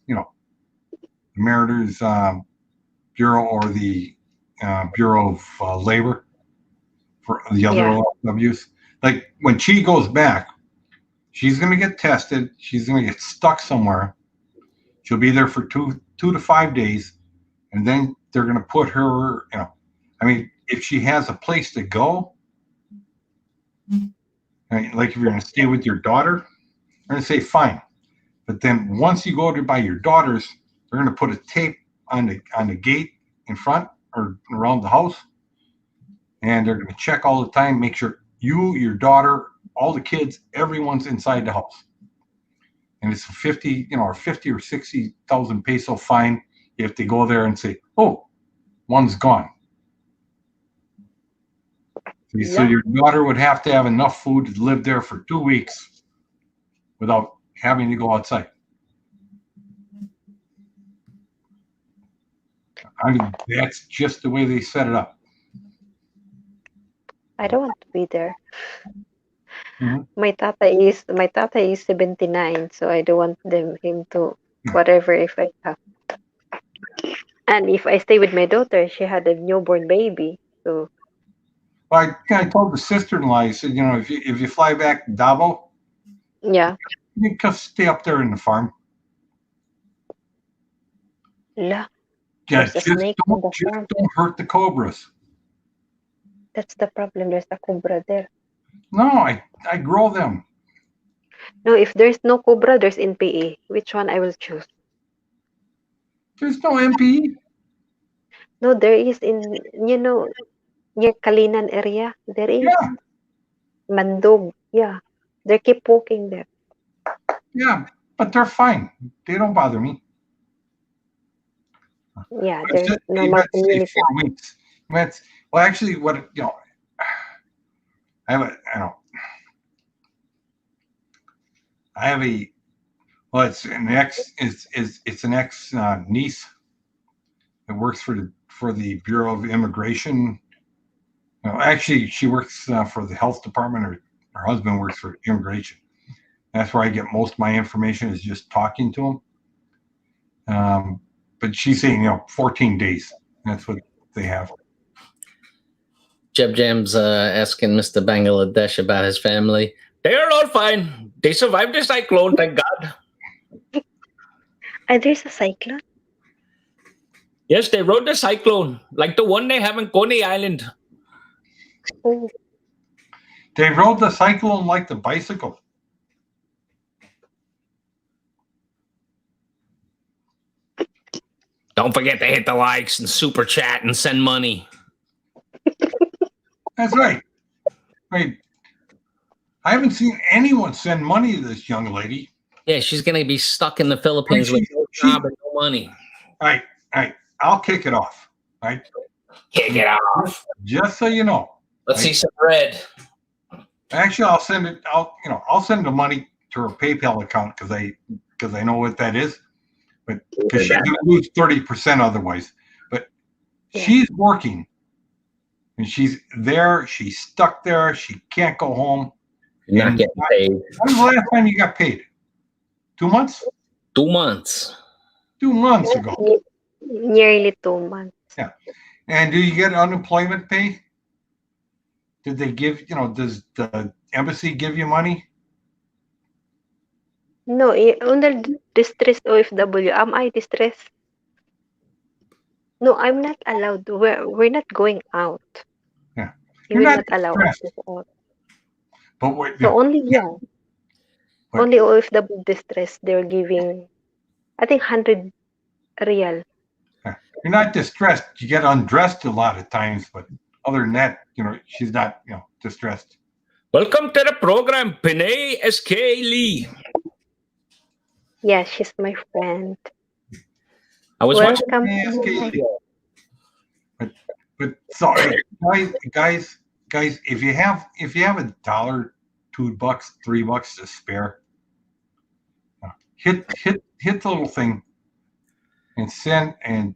Mariners Bureau or the Bureau of Labor for the other OFWs. Like when she goes back, she's going to get tested. She's going to get stuck somewhere. She'll be there for 2 to 5 days. And then they're going to put her, if she has a place to go, like if you're going to stay with your daughter, they're going to say, fine. But then once you go to buy your daughter's, they're going to put a tape on the gate in front or around the house. And they're going to check all the time, make sure you, your daughter, all the kids, everyone's inside the house. And it's a 50 or 60,000 peso fine if they go there and say, oh, one's gone. So your daughter would have to have enough food to live there for 2 weeks without having to go outside. I mean, that's just the way they set it up. I don't want to be there. Mm-hmm. My tata is 79, so I don't want him to whatever if I have. And if I stay with my daughter, she had a newborn baby, so. Well, I told the sister-in-law, I said, if you fly back to Davao, you can stay up there in the farm. Yeah. Just don't hurt the cobras. That's the problem. There's a cobra there. No, I grow them. No, if there's no Cobra, there's NPA. Which one I will choose? There's no MPE. No, there is in, near Kalinan area. There is Yeah, Mandog. Yeah. They keep walking there. yeah, but they're fine. They don't bother me. Yeah, It's there's just, you normal got to say community. 4 weeks. That's well, actually, what I have I have a well, it's an ex it's an ex niece that works for the Bureau of Immigration. No, actually, she works for the health department. Her husband works for immigration. That's where I get most of my information is just talking to them. But she's saying 14 days. That's what they have. Jeb Jam's asking Mr. Bangladesh about his family. They are all fine. They survived the cyclone, thank God. There's a cyclone. Yes, they rode the cyclone, like the one they have in Coney Island. Oh, They rode the cyclone like the bicycle. Don't forget to hit the likes and super chat and send money. That's right. I haven't seen anyone send money to this young lady. Yeah, she's going to be stuck in the Philippines with no job and no money. All right. I'll kick it off. All right. Kick it off. Just so you know. Let's see some red. Actually, I'll send it. I'll send the money to her PayPal account because I know what that is. But because she's going to lose 30% otherwise. But she's working, and she's there. She's stuck there. She can't go home. You're not getting paid. When was the last time you got paid? 2 months? 2 months. 2 months ago. Nearly 2 months. Yeah. And do you get unemployment pay? Did they give, does the embassy give you money? No, under distressed OFW. Am I distressed? No, I'm not allowed. We're not going out. Yeah. You're not allowed us to go out. But what, So only only OFW distress. They're giving, I think, 100 real. You're not distressed. You get undressed a lot of times, but other than that, she's not, distressed. Welcome to the program, Pinay SK Lee. Yeah, she's my friend. I was Welcome. But sorry, guys, if you have $1, $2, $3 to spare, hit the little thing and send and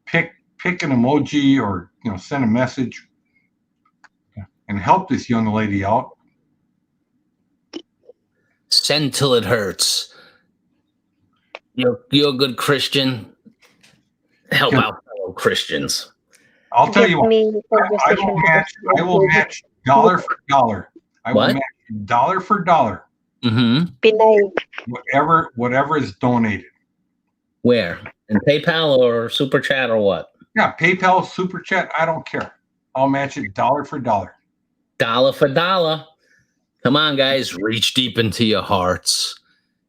pick an emoji or send a message and help this young lady out. Send till it hurts. You're a good Christian. Help out fellow Christians. I'll tell you what. I will match dollar for dollar. I will match dollar for dollar. Mm-hmm. Whatever is donated. Where? In PayPal or Super Chat or what? Yeah, PayPal, Super Chat. I don't care. I'll match it dollar for dollar. Dollar for dollar. Come on, guys. Reach deep into your hearts.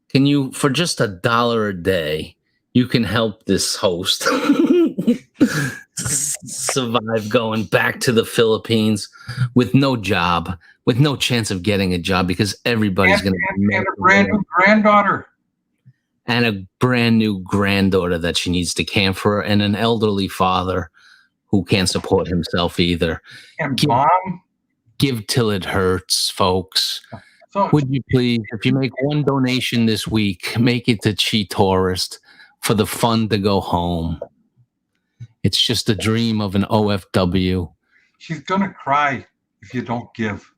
Can you, for just $1 a day, you can help this host survive going back to the Philippines with no job, with no chance of getting a job because everybody's going to be and a brand new granddaughter. And a brand new granddaughter that she needs to care for, and an elderly father who can't support himself either. And mom. Give till it hurts, folks. So, would you please, if you make one donation this week, make it to Chi Tourist for the fund to go home. It's just a dream of an OFW. She's going to cry if you don't give.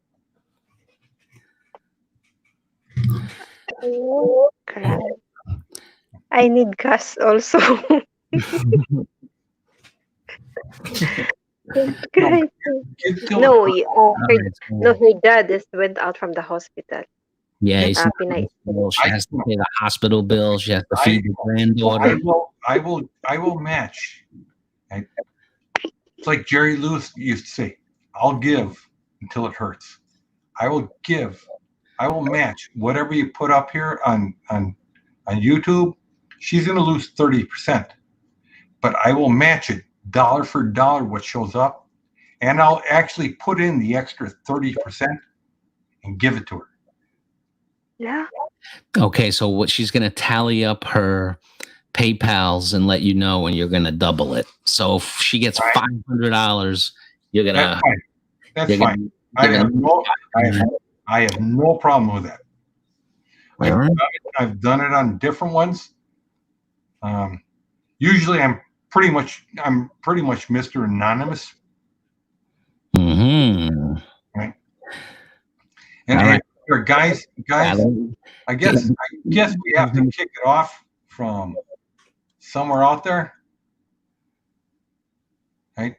Cry. I need gas also. Her dad went out from the hospital. Yeah, she has to pay the hospital bill. She has to feed the granddaughter. I will match. It's like Jerry Lewis used to say, I'll give until it hurts. I will give I will match whatever you put up here on YouTube. She's going to lose 30%, but I will match it dollar for dollar what shows up, and I'll actually put in the extra 30% and give it to her. Yeah. Okay, so what she's going to tally up her PayPals and let you know when you're going to double it. So if she gets $500, you're going to. That's fine. I have no problem with that. I've done it on different ones. Usually, I'm pretty much Mr. Anonymous. Mm-hmm. Right. And guys, I guess we have to kick it off from somewhere out there, right?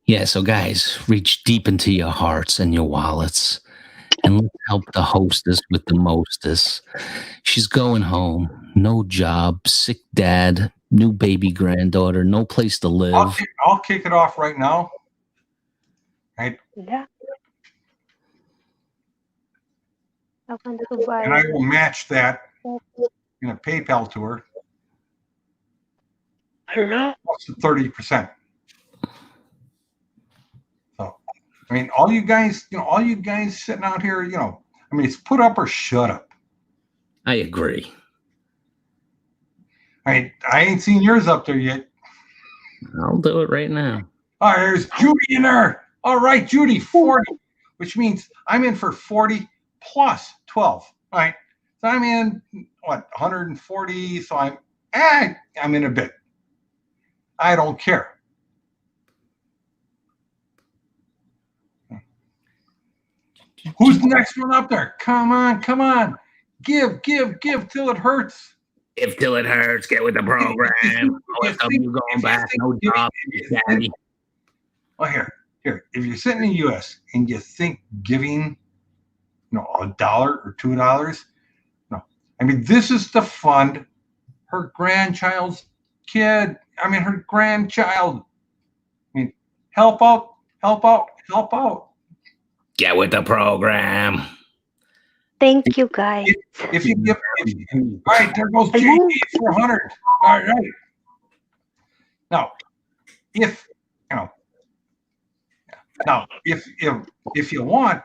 Yeah. So, guys, reach deep into your hearts and your wallets, and let's help the hostess with the mostest. She's going home, no job, sick dad, new baby granddaughter, no place to live. I'll kick it off right now. Right? Yeah. I want to buy. And I will match that in a PayPal to her. Hello? Plus the 30%. So, I mean, all you guys sitting out here, I mean, it's put up or shut up. I agree. I mean, I ain't seen yours up there yet. I'll do it right now. Oh, there's Judy in there. All right, Judy, 40, which means I'm in for 40 plus 12. All right. So I'm in, 140. So I'm in a bit. I don't care. Who's the next one up there? Come on. Give till it hurts. Give till it hurts. Get with the program. You going back? No job, daddy. Oh, here. If you're sitting in the U.S. and you think giving, $1 or $2, no. I mean, this is to fund her grandchild's kid. I mean, her grandchild. I mean, help out. Get with the program. Thank you, guys. If you give, all right, there goes JD for 100. All right. Now, if you want,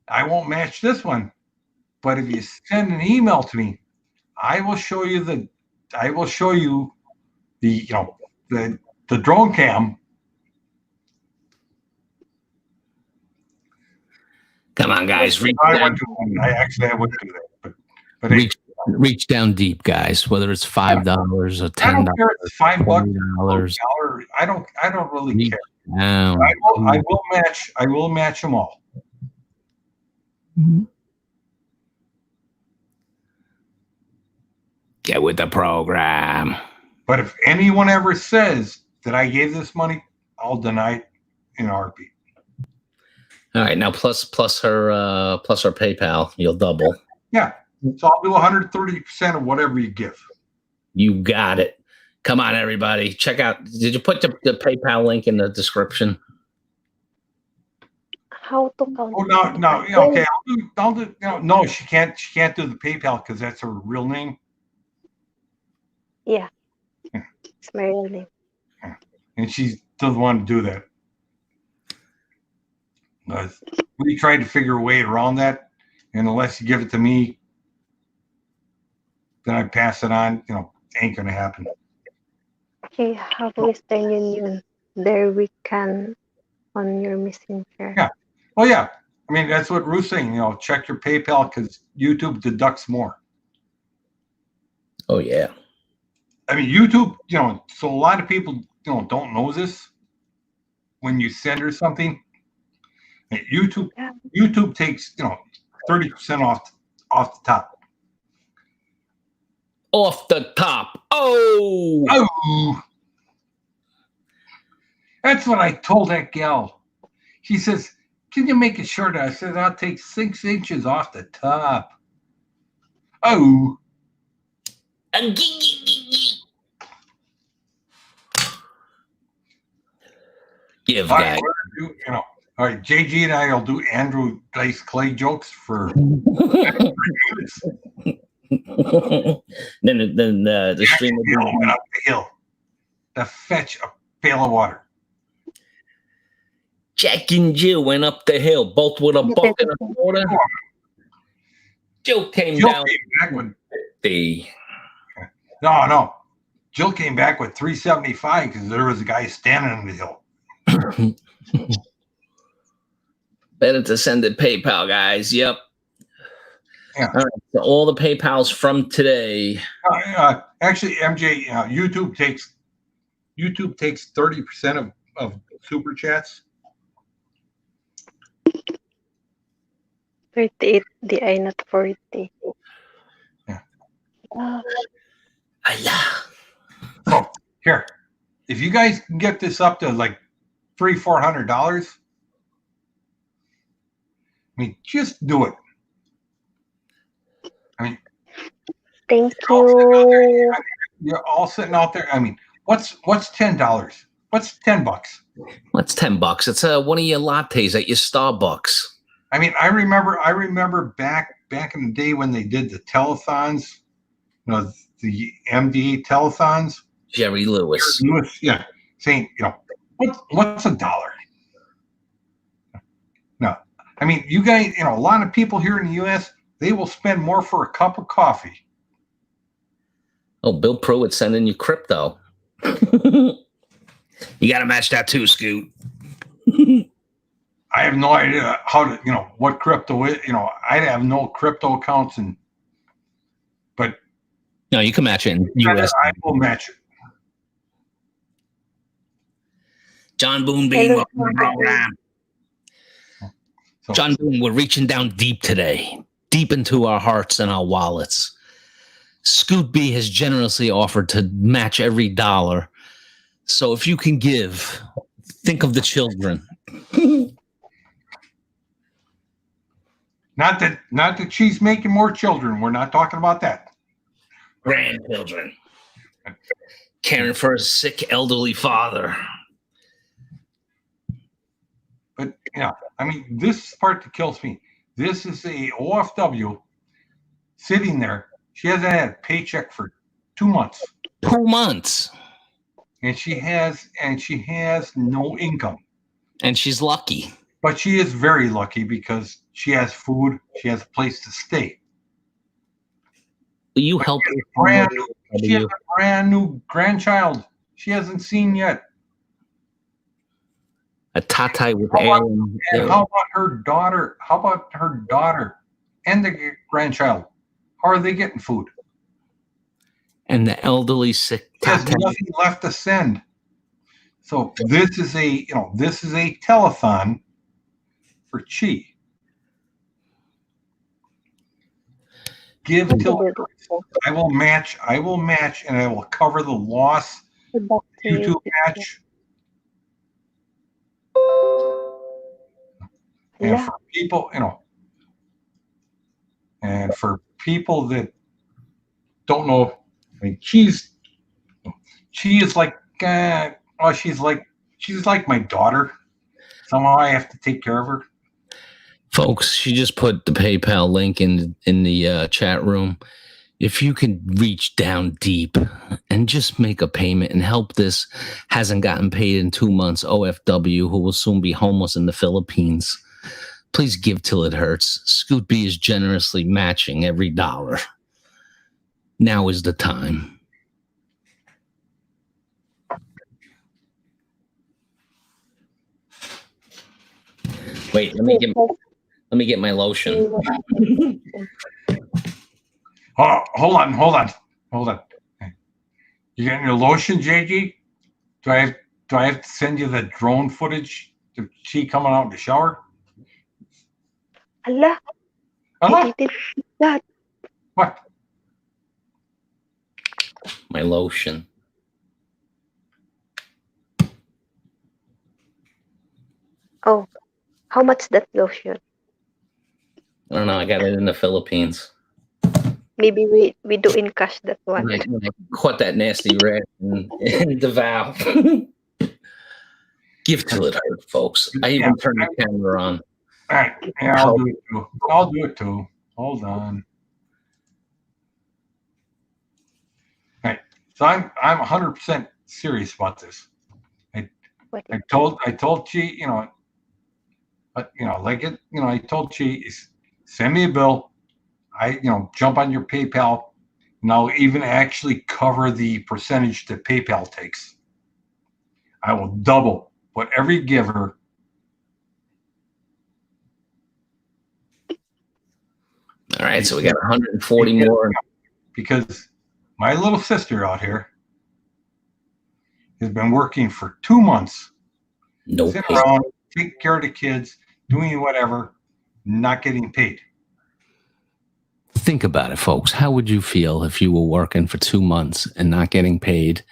I won't match this one, but if you send an email to me, I will show you the drone cam. Come on, guys. I actually wouldn't do that, but reach down deep, guys. Whether it's $5 or $10, I don't care if it's $5, $20. I don't really care. Down. I will match them all. Get with the program. But if anyone ever says that I gave this money, I'll deny it in a heartbeat. All right, now plus her PayPal, you'll double. Yeah, so I'll do 130% of whatever you give. You got it. Come on, everybody, check out. Did you put the PayPal link in the description? How to count? Oh no. Okay, I'll do. No, she can't do the PayPal because that's her real name. Yeah, it's my real name. And she doesn't want to do that. We tried to figure a way around that, and unless you give it to me, then I pass it on. Ain't gonna happen. Okay, have Western Union. There we can on your messenger. Yeah. Oh yeah. I mean, that's what Ruth's saying. Check your PayPal because YouTube deducts more. Oh yeah. I mean, YouTube. So a lot of people, don't know this. When you send her something, YouTube takes 30% off the top. Off the top. Oh. That's what I told that gal. She says, "Can you make it shorter?" I said, "I'll take 6 inches off the top." Oh. Give, guys. All right, JG and I will do Andrew Dice Clay jokes for. then the stream will Hill went up the hill to fetch a pail of water. Jack and Jill went up the hill, both with a bucket of water. Jill came Jill down came back with the. no. Jill came back with 375 because there was a guy standing on the hill. Better to send it PayPal, guys. Yep. Yeah. All right, so all the PayPals from today. Actually, MJ, YouTube takes 30% of super chats. 38, di ay not 40. Yeah. Oh, So here, if you guys can get this up to like $300-$400, I mean, just do it. I mean, Thank you. you're all sitting out there. I mean, what's $10? What's $10? What's $10? It's one of your lattes at your Starbucks. I mean, I remember back in the day when they did the telethons, the MDA telethons. Jerry Lewis. Yeah, saying, what's $1? No, I mean, you guys, a lot of people here in the U.S., they will spend more for a cup of coffee. Oh, Bill Pruitt sending you crypto. You got to match that too, Scoot. I have no idea how to, what crypto is. I have no crypto accounts, but no, you can match it in US. I will match it. John Boone being welcome to the program. John Boone, we're reaching down deep today, deep into our hearts and our wallets. Scoot B has generously offered to match every dollar. So if you can give, think of the children. Not that she's making more children. We're not talking about that. Grandchildren. Caring for a sick elderly father. But I mean, this part that kills me. This is a OFW sitting there. She hasn't had a paycheck for 2 months. 2 months. And she has no income. And she's lucky. But she is very lucky because she has food. She has a place to stay. You help. She has a brand new grandchild she hasn't seen yet. A tatai with Aaron. And how about her daughter? How about her daughter and the grandchild? How are they getting food? And the elderly sick. There's nothing left to send. So this is a telethon for Chi. Give till I will match, and I will cover the loss. YouTube match. And for people, and for people that don't know, I mean, she is like, she's like my daughter. Somehow I have to take care of her. Folks, she just put the PayPal link in the chat room. If you can reach down deep and just make a payment and help this hasn't gotten paid in 2 months OFW, who will soon be homeless in the Philippines, please give till it hurts. Scoot B is generously matching every dollar. Now is the time. Wait, let me get my lotion. Oh, hold on. You getting your lotion, JG? Do I have to send you the drone footage of she coming out in the shower? Allah. I did that. What? My lotion. Oh, how much that lotion? I don't know. I got it in the Philippines. Maybe we do in cash that one. I caught that nasty rat in the valve. Give till it hurts, folks. I even turned the camera on. All right. Yeah, I'll do it too. I'll do it too. Hold on. All right. So I'm 100% serious about this. I told Chi, I told Chi, send me a bill. Jump on your PayPal, and I'll even actually cover the percentage that PayPal takes. I will double whatever you give her. All right, so we got 140 more. Because my little sister out here has been working for 2 months, sitting around, taking care of the kids, doing whatever, not getting paid. Think about it, folks. How would you feel if you were working for 2 months and not getting paid,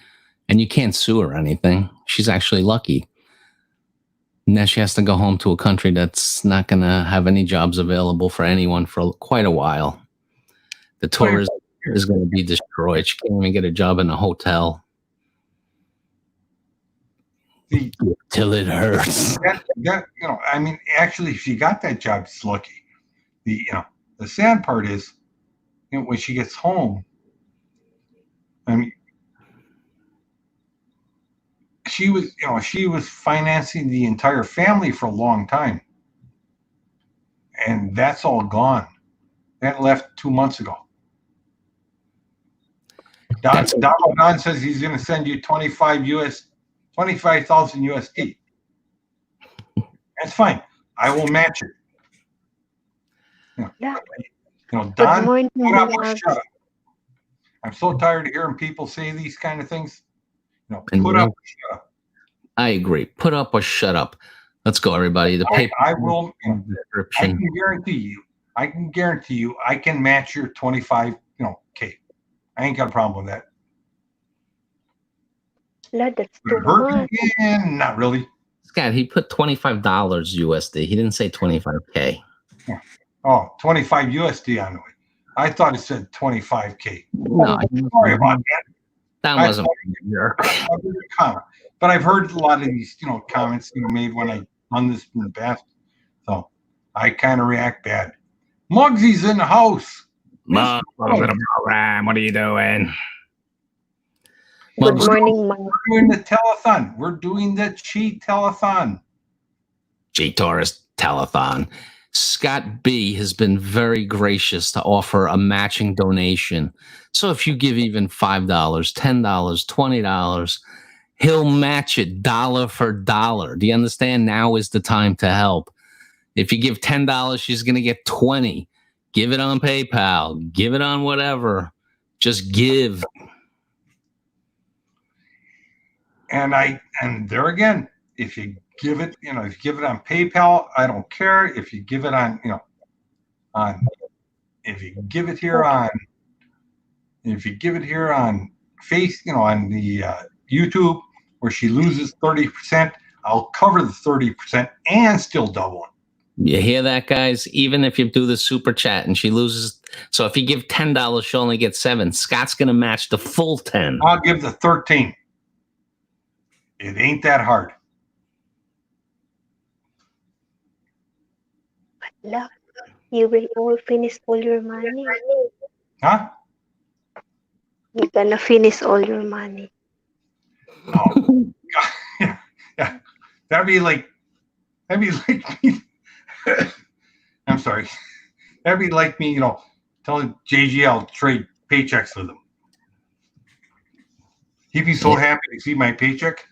and you can't sue her or anything? She's actually lucky. Now she has to go home to a country that's not going to have any jobs available for anyone for quite a while. The tourism is going to be destroyed. She can't even get a job in a hotel. Till it hurts. Actually, if she got that job, she's lucky. The sad part is, when she gets home, she was financing the entire family for a long time, and that's all gone. That left 2 months ago. Don says he's going to send you 25,000 USD. That's fine. I will match it. Don, put up or shut up. I'm so tired of hearing people say these kind of things. Put up or shut up. I agree. Put up or shut up. Let's go, everybody. The paper. I will. I can guarantee you. I can match your 25. K. I ain't got a problem with that. That's too much. Not really. Scott, he put $25 USD. He didn't say 25K. Yeah. Oh, 25 USD on the way. I thought it said 25K. No, sorry about that. That wasn't your comment. But I've heard a lot of these, comments made when I done this in the past. So I kind of react bad. Muggsy's in the house. Mug, program. What are you doing? Good morning, Mug. We're doing the telethon. We're doing the Chi telethon. G Taurus telethon. Scott B has been very gracious to offer a matching donation. So if you give even $5, $10, $20, he'll match it dollar for dollar. Do you understand? Now is the time to help. If you give $10, she's going to get 20. Give it on PayPal. Give it on whatever. Just give. And there again, if you give it, if you give it on PayPal, I don't care. If you give it on, if you give it here on Face, on the YouTube, where she loses 30%, I'll cover the 30% and still double it. You hear that, guys? Even if you do the super chat and she loses, so if you give $10, she'll only get 7. Scott's going to match the full 10. I'll give the 13. It ain't that hard. Look, you will all finish all your money. Huh? You're gonna finish all your money. Oh, yeah. That'd be like me. I'm sorry. That'd be like me, telling JG I'll trade paychecks with him. He'd be so happy to see my paycheck.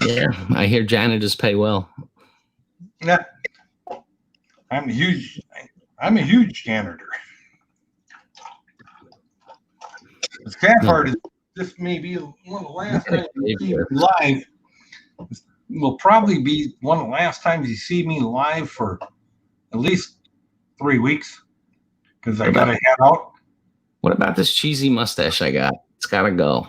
Yeah, I hear janitors pay well. Yeah, I'm a huge janitor. The sad part is this may be one of the last times you see me live. This will probably be one of the last times you see me live for at least 3 weeks because I gotta head out. What about this cheesy mustache I got? It's gotta go.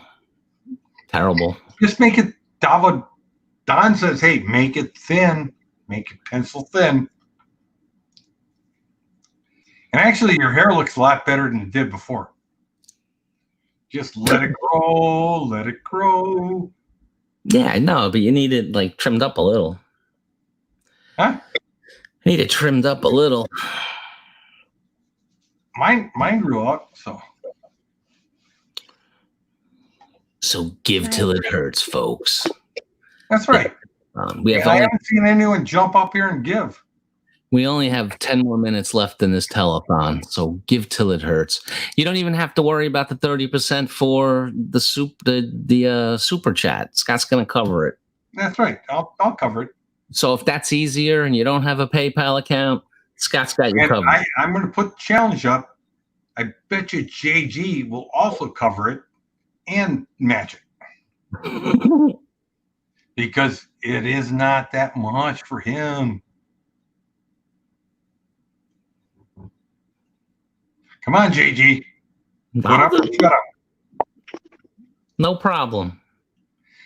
Terrible. Just make it. Don says, "Hey, make it thin, make it pencil thin." And actually, your hair looks a lot better than it did before. Just let it grow, let it grow. Yeah, I know, but you need it like trimmed up a little. Huh? You need it trimmed up a little. Mine grew out, so. So give till it hurts, folks. That's right. We have I haven't seen anyone jump up here and give. We only have 10 more minutes left in this telethon, so give till it hurts. You don't even have to worry about the 30% for the super chat. Scott's going to cover it. That's right. I'll cover it. So if that's easier and you don't have a PayPal account, Scott's got you covered. I'm going to put the challenge up. I bet you JG will also cover it and match it. Because it is not that much for him. Come on, JG. Put up or shut up. No problem.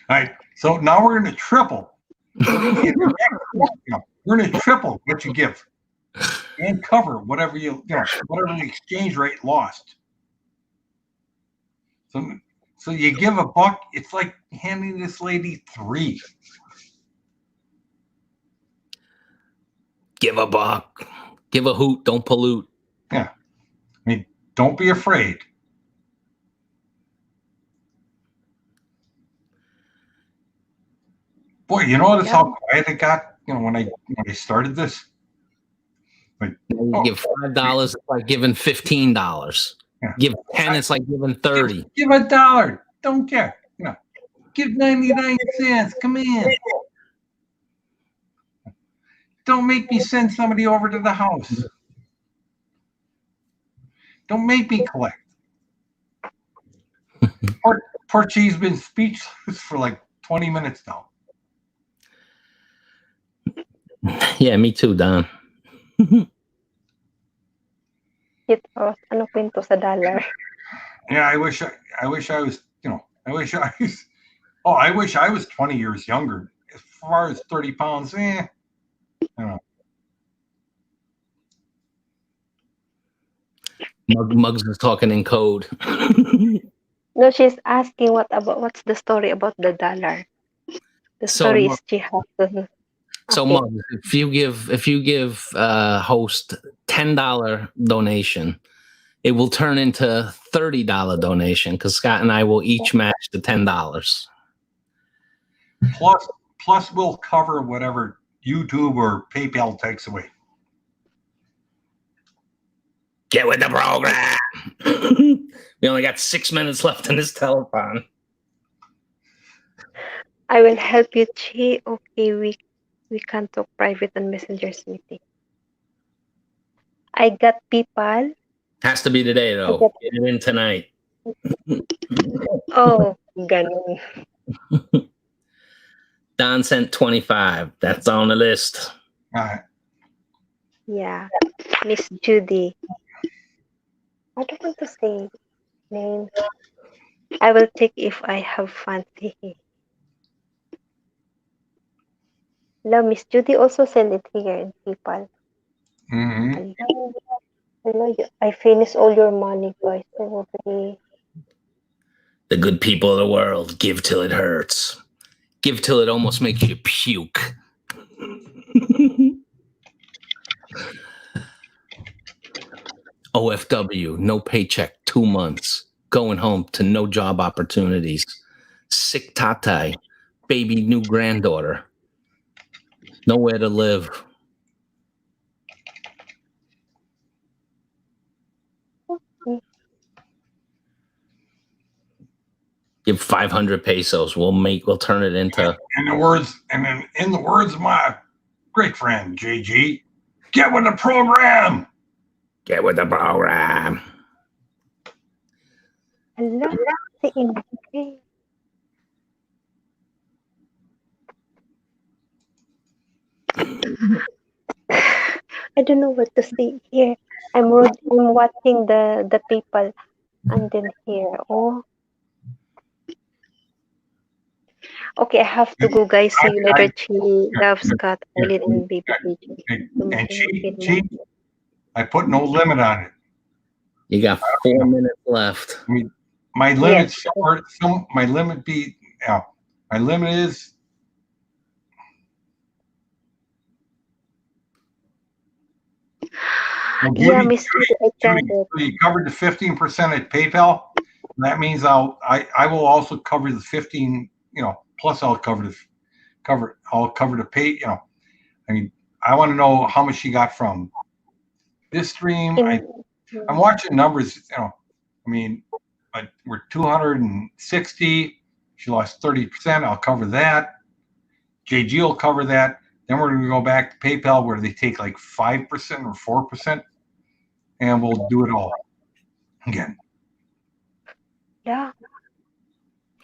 All right. So now we're going to triple. We're going to triple what you give and cover whatever whatever the exchange rate lost. So you give $1, it's like handing this lady $3. Give $1. Give a hoot. Don't pollute. Yeah. I mean, don't be afraid. Boy, you notice how quiet it got, when I started this? Like, you give $5, it's like giving $15. Yeah. Give 10, it's like giving 30. Give $1. Don't care. Give 99 cents. Come in. Don't make me send somebody over to the house. Don't make me collect. Poor Chee's been speechless for like 20 minutes now. Yeah, me too, Don. Ano pinto sa dollar? Yeah, I wish I was, I wish I was 20 years younger. As far as 30 pounds, I don't know. Muggs is talking in code. No, she's asking what's the story about the dollar. The story is she has to. So Muggs, if you give host $10 donation, it will turn into $30 donation because Scott and I will each match the $10. Plus we'll cover whatever YouTube or PayPal takes away. Get with the program. We only got 6 minutes left in this telethon. I will help you, Chi. Okay, we can talk private on Messenger's meeting. I got PayPal. Has to be today, though. Get it in tonight. Oh, ganun. Don sent 25. That's on the list. All right. Yeah. Miss Judy. I don't want to say name. I will take if I have fancy. Hello, Miss Judy also send it here in PayPal. Mm-hmm. Hello, I finished all your money, guys. Probably. The good people of the world give till it hurts. Give till it almost makes you puke. OFW, no paycheck, 2 months. Going home to no job opportunities. Sick tatai, baby new granddaughter. Nowhere to live. Give 500 pesos. We'll turn it into. In the words of my great friend JG, get with the program. Get with the program. Hello, I don't know what to say here. I'm watching the people, and then here. Oh. Okay, I have to go, guys. See you later. Chi, Love, Scott, Eileen, and Baby PJ. And Chi, I put no limit on it. You got 4 minutes left. I mean, my limit, my limit be My limit is well, Yeah, Judy, Miss Judy, I got Judy, it. so you covered the 15% at PayPal. That means I will also cover the 15, plus I'll cover the pay, I mean, I want to know how much she got from this stream. In, I'm watching numbers, I mean, but we're 260. She lost 30%. I'll cover that. JG will cover that. Then we're going to go back to PayPal where they take like 5% or 4%, and we'll do it all again. yeah.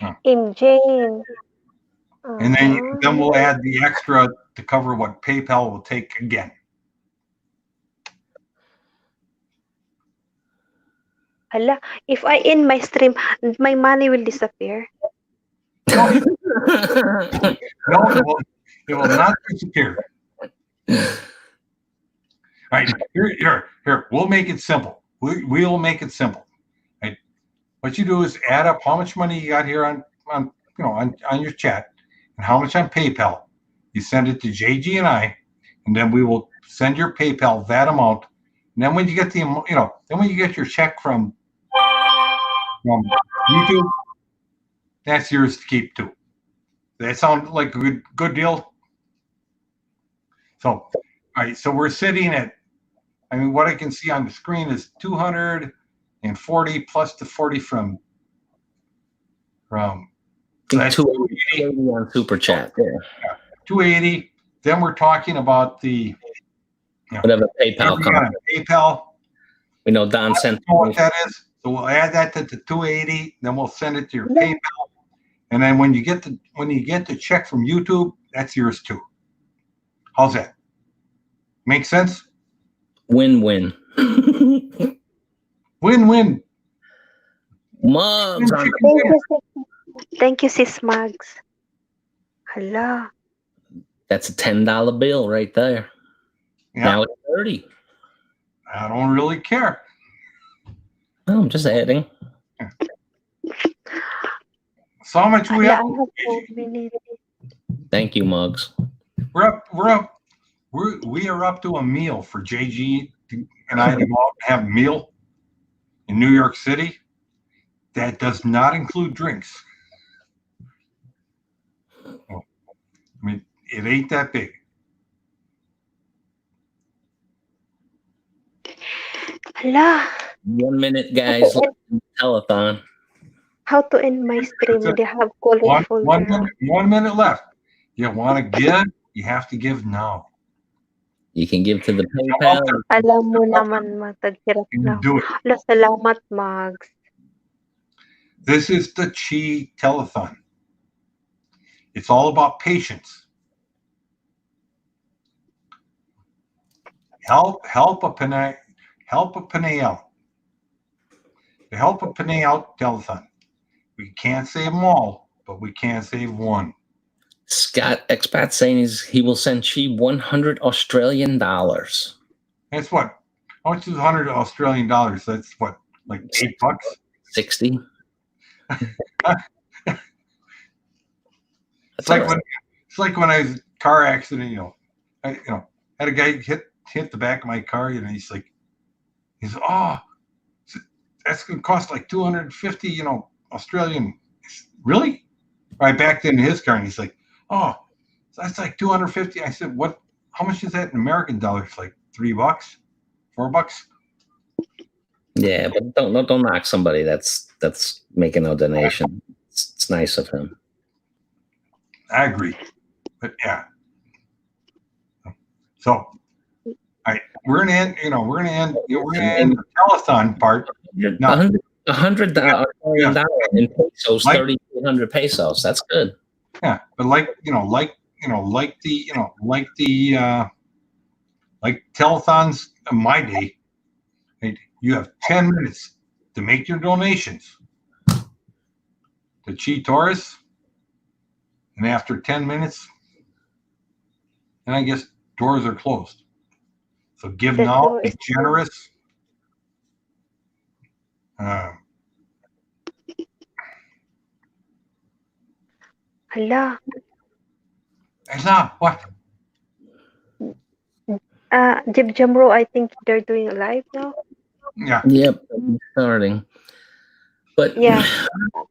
Huh. In Jane. And then we'll add the extra to cover what PayPal will take again. Hala, if I end my stream, my money will disappear. No, it will not disappear. All right, here. We'll make it simple. We'll make it simple. Right? What you do is add up how much money you got here on your chat and how much on PayPal. You send it to JG and I, and then we will send your PayPal that amount. And then when you get your check from YouTube, that's yours to keep too. That sound like a good deal? So, all right. So we're sitting at, what I can see on the screen is 240 plus the 40 from 280 on Super Chat. Yeah. 280. Then we're talking about the whatever PayPal comes. PayPal. We know Don sent. What that is. So we'll add that to the 280. Then we'll send it to your PayPal. And then when you get the check from YouTube, that's yours too. How's that? Make sense? Win-win. Win-win. Mugs. Thank you, Sis Mugs. Hala. That's a $10 bill right there. Yeah. Now it's 30. I don't really care. Oh, I'm just adding. So how much we have? Thank you, Mugs. We are up to a meal for JG and I to go out and have a meal in New York City. That does not include drinks. It ain't that big. Hala. 1 minute, guys. Telethon. How to end my stream? They have call it folder. 1 minute left. You want to give? You have to give now. You can give to the PayPal. Alam mo naman, matagkirap na. Do it. Salamat, Mugs. This is the Chi Telethon. It's all about patience. Help a Panay out. To help a Panay out telethon. We can't save them all, but we can save one. Scott Expat saying he will send Chi $100 Australian. That's what? How much is $100 Australian? That's what, like $8? 60. It's like when I was in a car accident. I had a guy hit the back of my car, and he's like, that's gonna cost like 250, Australian. Really? I backed into his car, and he's like, oh, that's like 250. I said, what? How much is that in American dollars? Like $3, $4? Yeah, but don't knock somebody that's making a donation. It's nice of him. I agree, but yeah. So, we're gonna end the telethon part. $100 in pesos, 3,200 pesos. That's good. Yeah, but like telethons in my day, right, you have 10 minutes to make your donations to Chi Taurus, and after 10 minutes, and I guess doors are closed. So give now, be generous. Hala. Esa, what? Jib Jamro, I think they're doing a live now. Yeah. Yep, starting. But Yeah.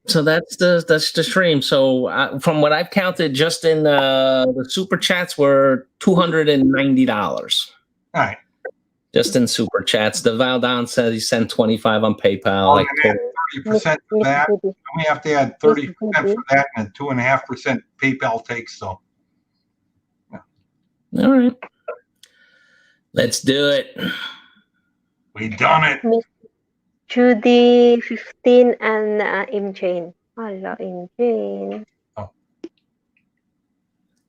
so that's the stream. So from what I've counted, just in the super chats were $290. All right. Just in super chats. The Valdon said he sent 25 on PayPal. Oh, I and told, add 30% for Miss that. Judy. We have to add 30% for that and 2.5% PayPal takes. So all right, let's do it. we done it. Miss Judy 15 and Imjane. Hala, Imjane.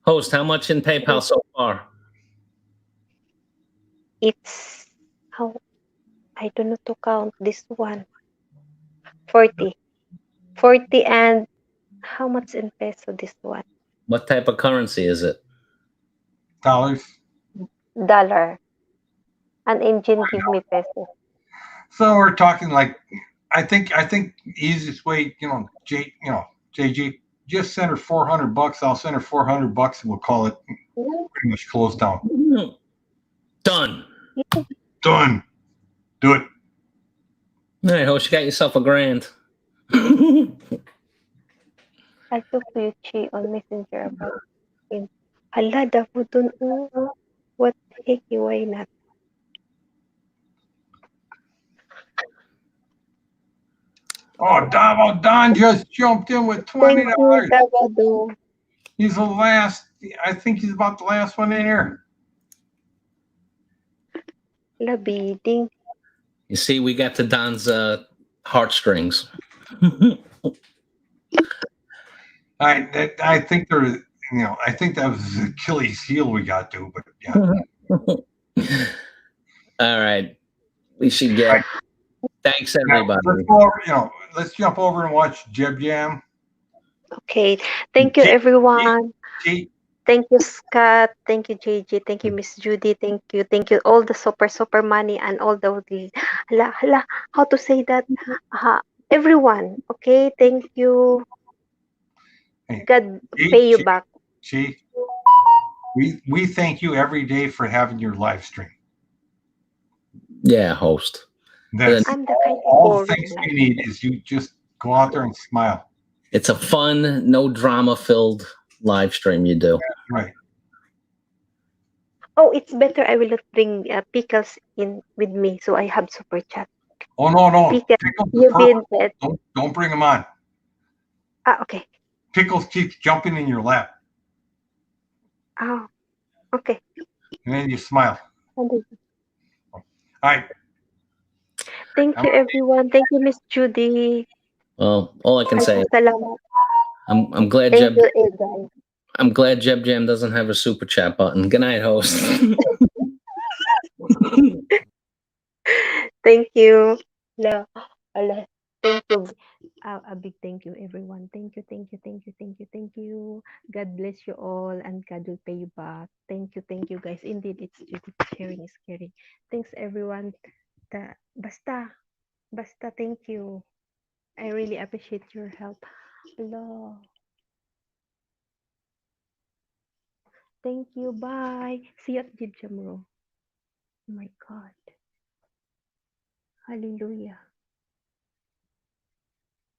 Host, how much in PayPal so far? It's how I don't know to count this one. 40. 40 and how much in peso this one? What type of currency is it? Dollars. Dollar. And Imjane give me peso. So we're talking like, I think the easiest way, JG, just send her $400. I'll send her $400 and we'll call it pretty much closed down. Done. Done. Do it. All right, host, you got yourself $1,000. I talked to you, Chi, on Messenger about him. Hala, Davao dun. What the heck? Why not? Oh, Don just jumped in with Thank you, $20. Davao. He's the last. I think he's about the last one in here. Hala, bidding. You see, we got to Don's heartstrings. I think there, I think that was his Achilles heel we got to, but yeah. All right, we should get. Thanks, everybody. Let's go over, let's jump over and watch Jeb Jam. Okay. Thank you, everyone. G. Thank you, Scott. Thank you, JJ. Thank you, Miss Judy. Thank you. Thank you, all the super money and all the hala, how to say that? Everyone. Okay. Thank you. God pay you back. G. We thank you every day for having your live stream. Yeah, host. That's I'm the kind all of the things you need is you just go out there and smile. It's a fun, no drama filled live stream you do. Right. Oh, it's better. I will not bring pickles in with me, so I have super chat. Oh no. Pickles, don't bring them on. Okay. Pickles keep jumping in your lap. Oh, okay. And then you smile. All right. Thank you, everyone. Thank you, Miss Judy. Well, all I can say, salamat. I'm glad Thank Jeb. you, guys. I'm glad Jeb Jam doesn't have a super chat button. Good night, host. Thank you. No, thank you. A big thank you, everyone. Thank you. God bless you all, and God will pay you back. Thank you, guys. Indeed, it's sharing is caring. Thanks, everyone. Basta, thank you. I really appreciate your help. Hello. Thank you. Bye. See you at Jib Jamro. Oh my God. Hallelujah.